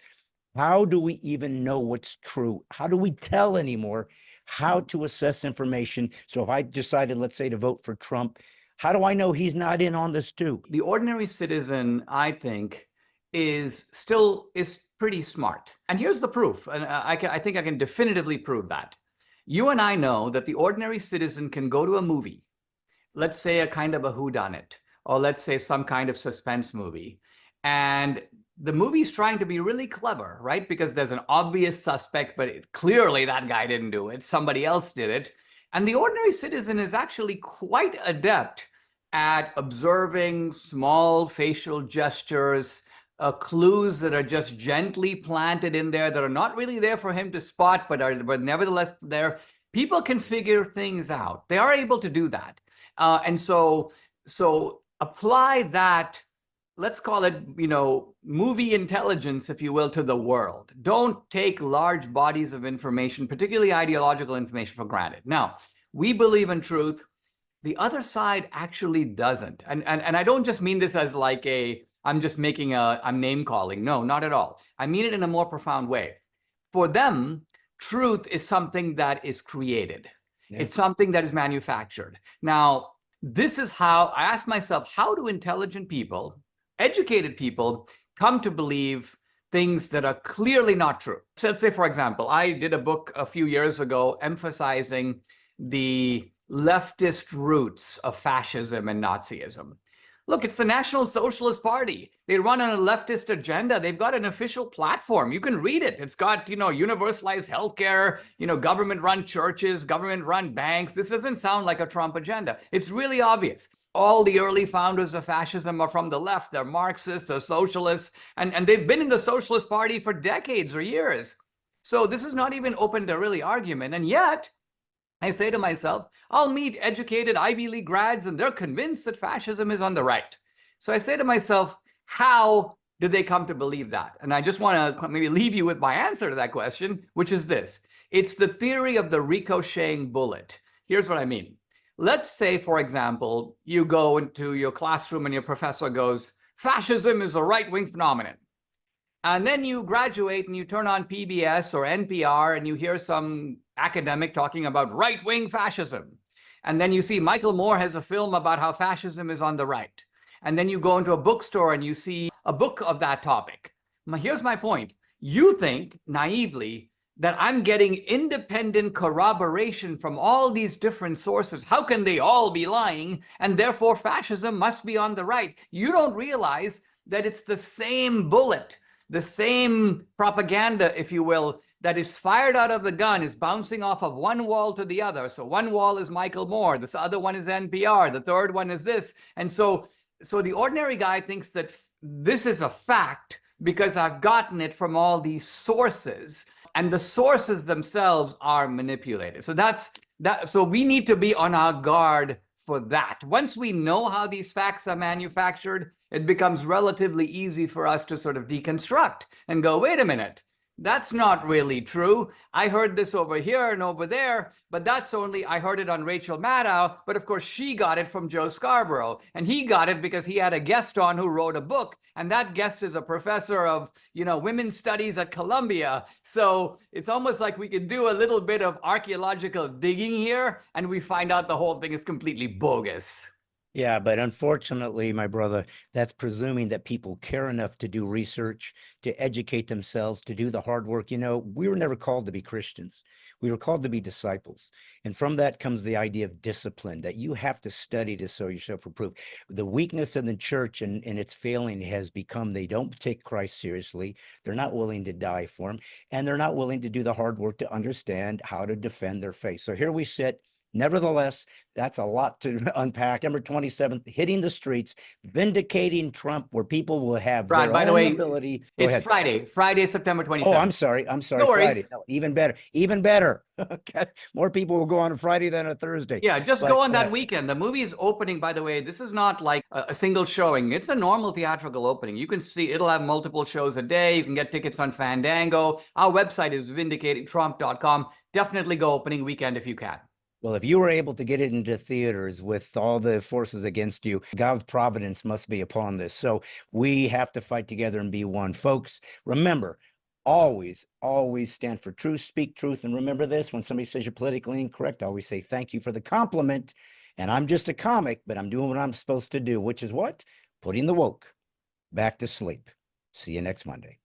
How do we even know what's true? How do we tell anymore how to assess information? So if I decided, let's say, to vote for Trump, how do I know he's not in on this too? The ordinary citizen, I think, is pretty smart. And here's the proof. And I think I can definitively prove that. You and I know that the ordinary citizen can go to a movie, let's say a kind of a whodunit, or let's say some kind of suspense movie, and the movie's trying to be really clever, right? Because there's an obvious suspect, but clearly that guy didn't do it. Somebody else did it. And the ordinary citizen is actually quite adept at observing small facial gestures, clues that are just gently planted in there that are not really there for him to spot, but nevertheless there. People can figure things out. They are able to do that. And so apply that, let's call it, movie intelligence, if you will, to the world. Don't take large bodies of information, particularly ideological information, for granted. Now, we believe in truth. The other side actually doesn't. And I don't just mean this as like I'm name calling. No, not at all. I mean it in a more profound way. For them, truth is something that is created. Yeah. It's something that is manufactured. Now, this is how I ask myself, how do intelligent people, educated people, come to believe things that are clearly not true? So let's say, for example, I did a book a few years ago emphasizing the leftist roots of fascism and Nazism. Look, it's the National Socialist Party. They run on a leftist agenda. They've got an official platform. You can read it. It's got, universalized healthcare, government-run churches, government-run banks. This doesn't sound like a Trump agenda. It's really obvious. All the early founders of fascism are from the left. They're Marxists, they're socialists, and they've been in the Socialist Party for decades or years. So this is not even open to really argument. And yet, I say to myself, I'll meet educated Ivy League grads and they're convinced that fascism is on the right. So I say to myself, how did they come to believe that? And I just want to maybe leave you with my answer to that question, which is this. It's the theory of the ricocheting bullet. Here's what I mean. Let's say, for example, you go into your classroom and your professor goes, fascism is a right-wing phenomenon. And then you graduate and you turn on PBS or NPR and you hear some academic talking about right-wing fascism. And then you see Michael Moore has a film about how fascism is on the right. And then you go into a bookstore and you see a book of that topic. Here's my point. You think naively that I'm getting independent corroboration from all these different sources. How can they all be lying? And therefore fascism must be on the right. You don't realize that it's the same bullet, the same propaganda, if you will, that is fired out of the gun is bouncing off of one wall to the other. So one wall is Michael Moore, this other one is NPR, the third one is this. And so the ordinary guy thinks that this is a fact because I've gotten it from all these sources, and the sources themselves are manipulated. So that's that. So we need to be on our guard for that. Once we know how these facts are manufactured, it becomes relatively easy for us to sort of deconstruct and go, wait a minute, that's not really true. I heard this over here and over there, but that's only, I heard it on Rachel Maddow, but of course she got it from Joe Scarborough, and he got it because he had a guest on who wrote a book, and that guest is a professor of, women's studies at Columbia. So it's almost like we could do a little bit of archaeological digging here, and we find out the whole thing is completely bogus. Yeah, but unfortunately, my brother, that's presuming that people care enough to do research, to educate themselves, to do the hard work. We were never called to be Christians. We were called to be disciples. And from that comes the idea of discipline, that you have to study to show yourself approved. The weakness in the church and its failing has become they don't take Christ seriously. They're not willing to die for him, and they're not willing to do the hard work to understand how to defend their faith. So here we sit. Nevertheless, that's a lot to unpack. September 27th, hitting the streets, vindicating Trump, where people will have Right, their by own the way, ability. Go it's ahead. Friday, September 27th. Oh, I'm sorry, No Friday. worries. No, even better. Okay. More people will go on a Friday than a Thursday. Yeah, just But, go on that weekend. The movie is opening, by the way. This is not like a single showing. It's a normal theatrical opening. You can see it'll have multiple shows a day. You can get tickets on Fandango. Our website is vindicatingtrump.com. Definitely go opening weekend if you can. Well, if you were able to get it into theaters with all the forces against you, God's providence must be upon this. So we have to fight together and be one. Folks, remember, always, always stand for truth, speak truth. And remember this, when somebody says you're politically incorrect, I always say thank you for the compliment. And I'm just a comic, but I'm doing what I'm supposed to do, which is what? Putting the woke back to sleep. See you next Monday.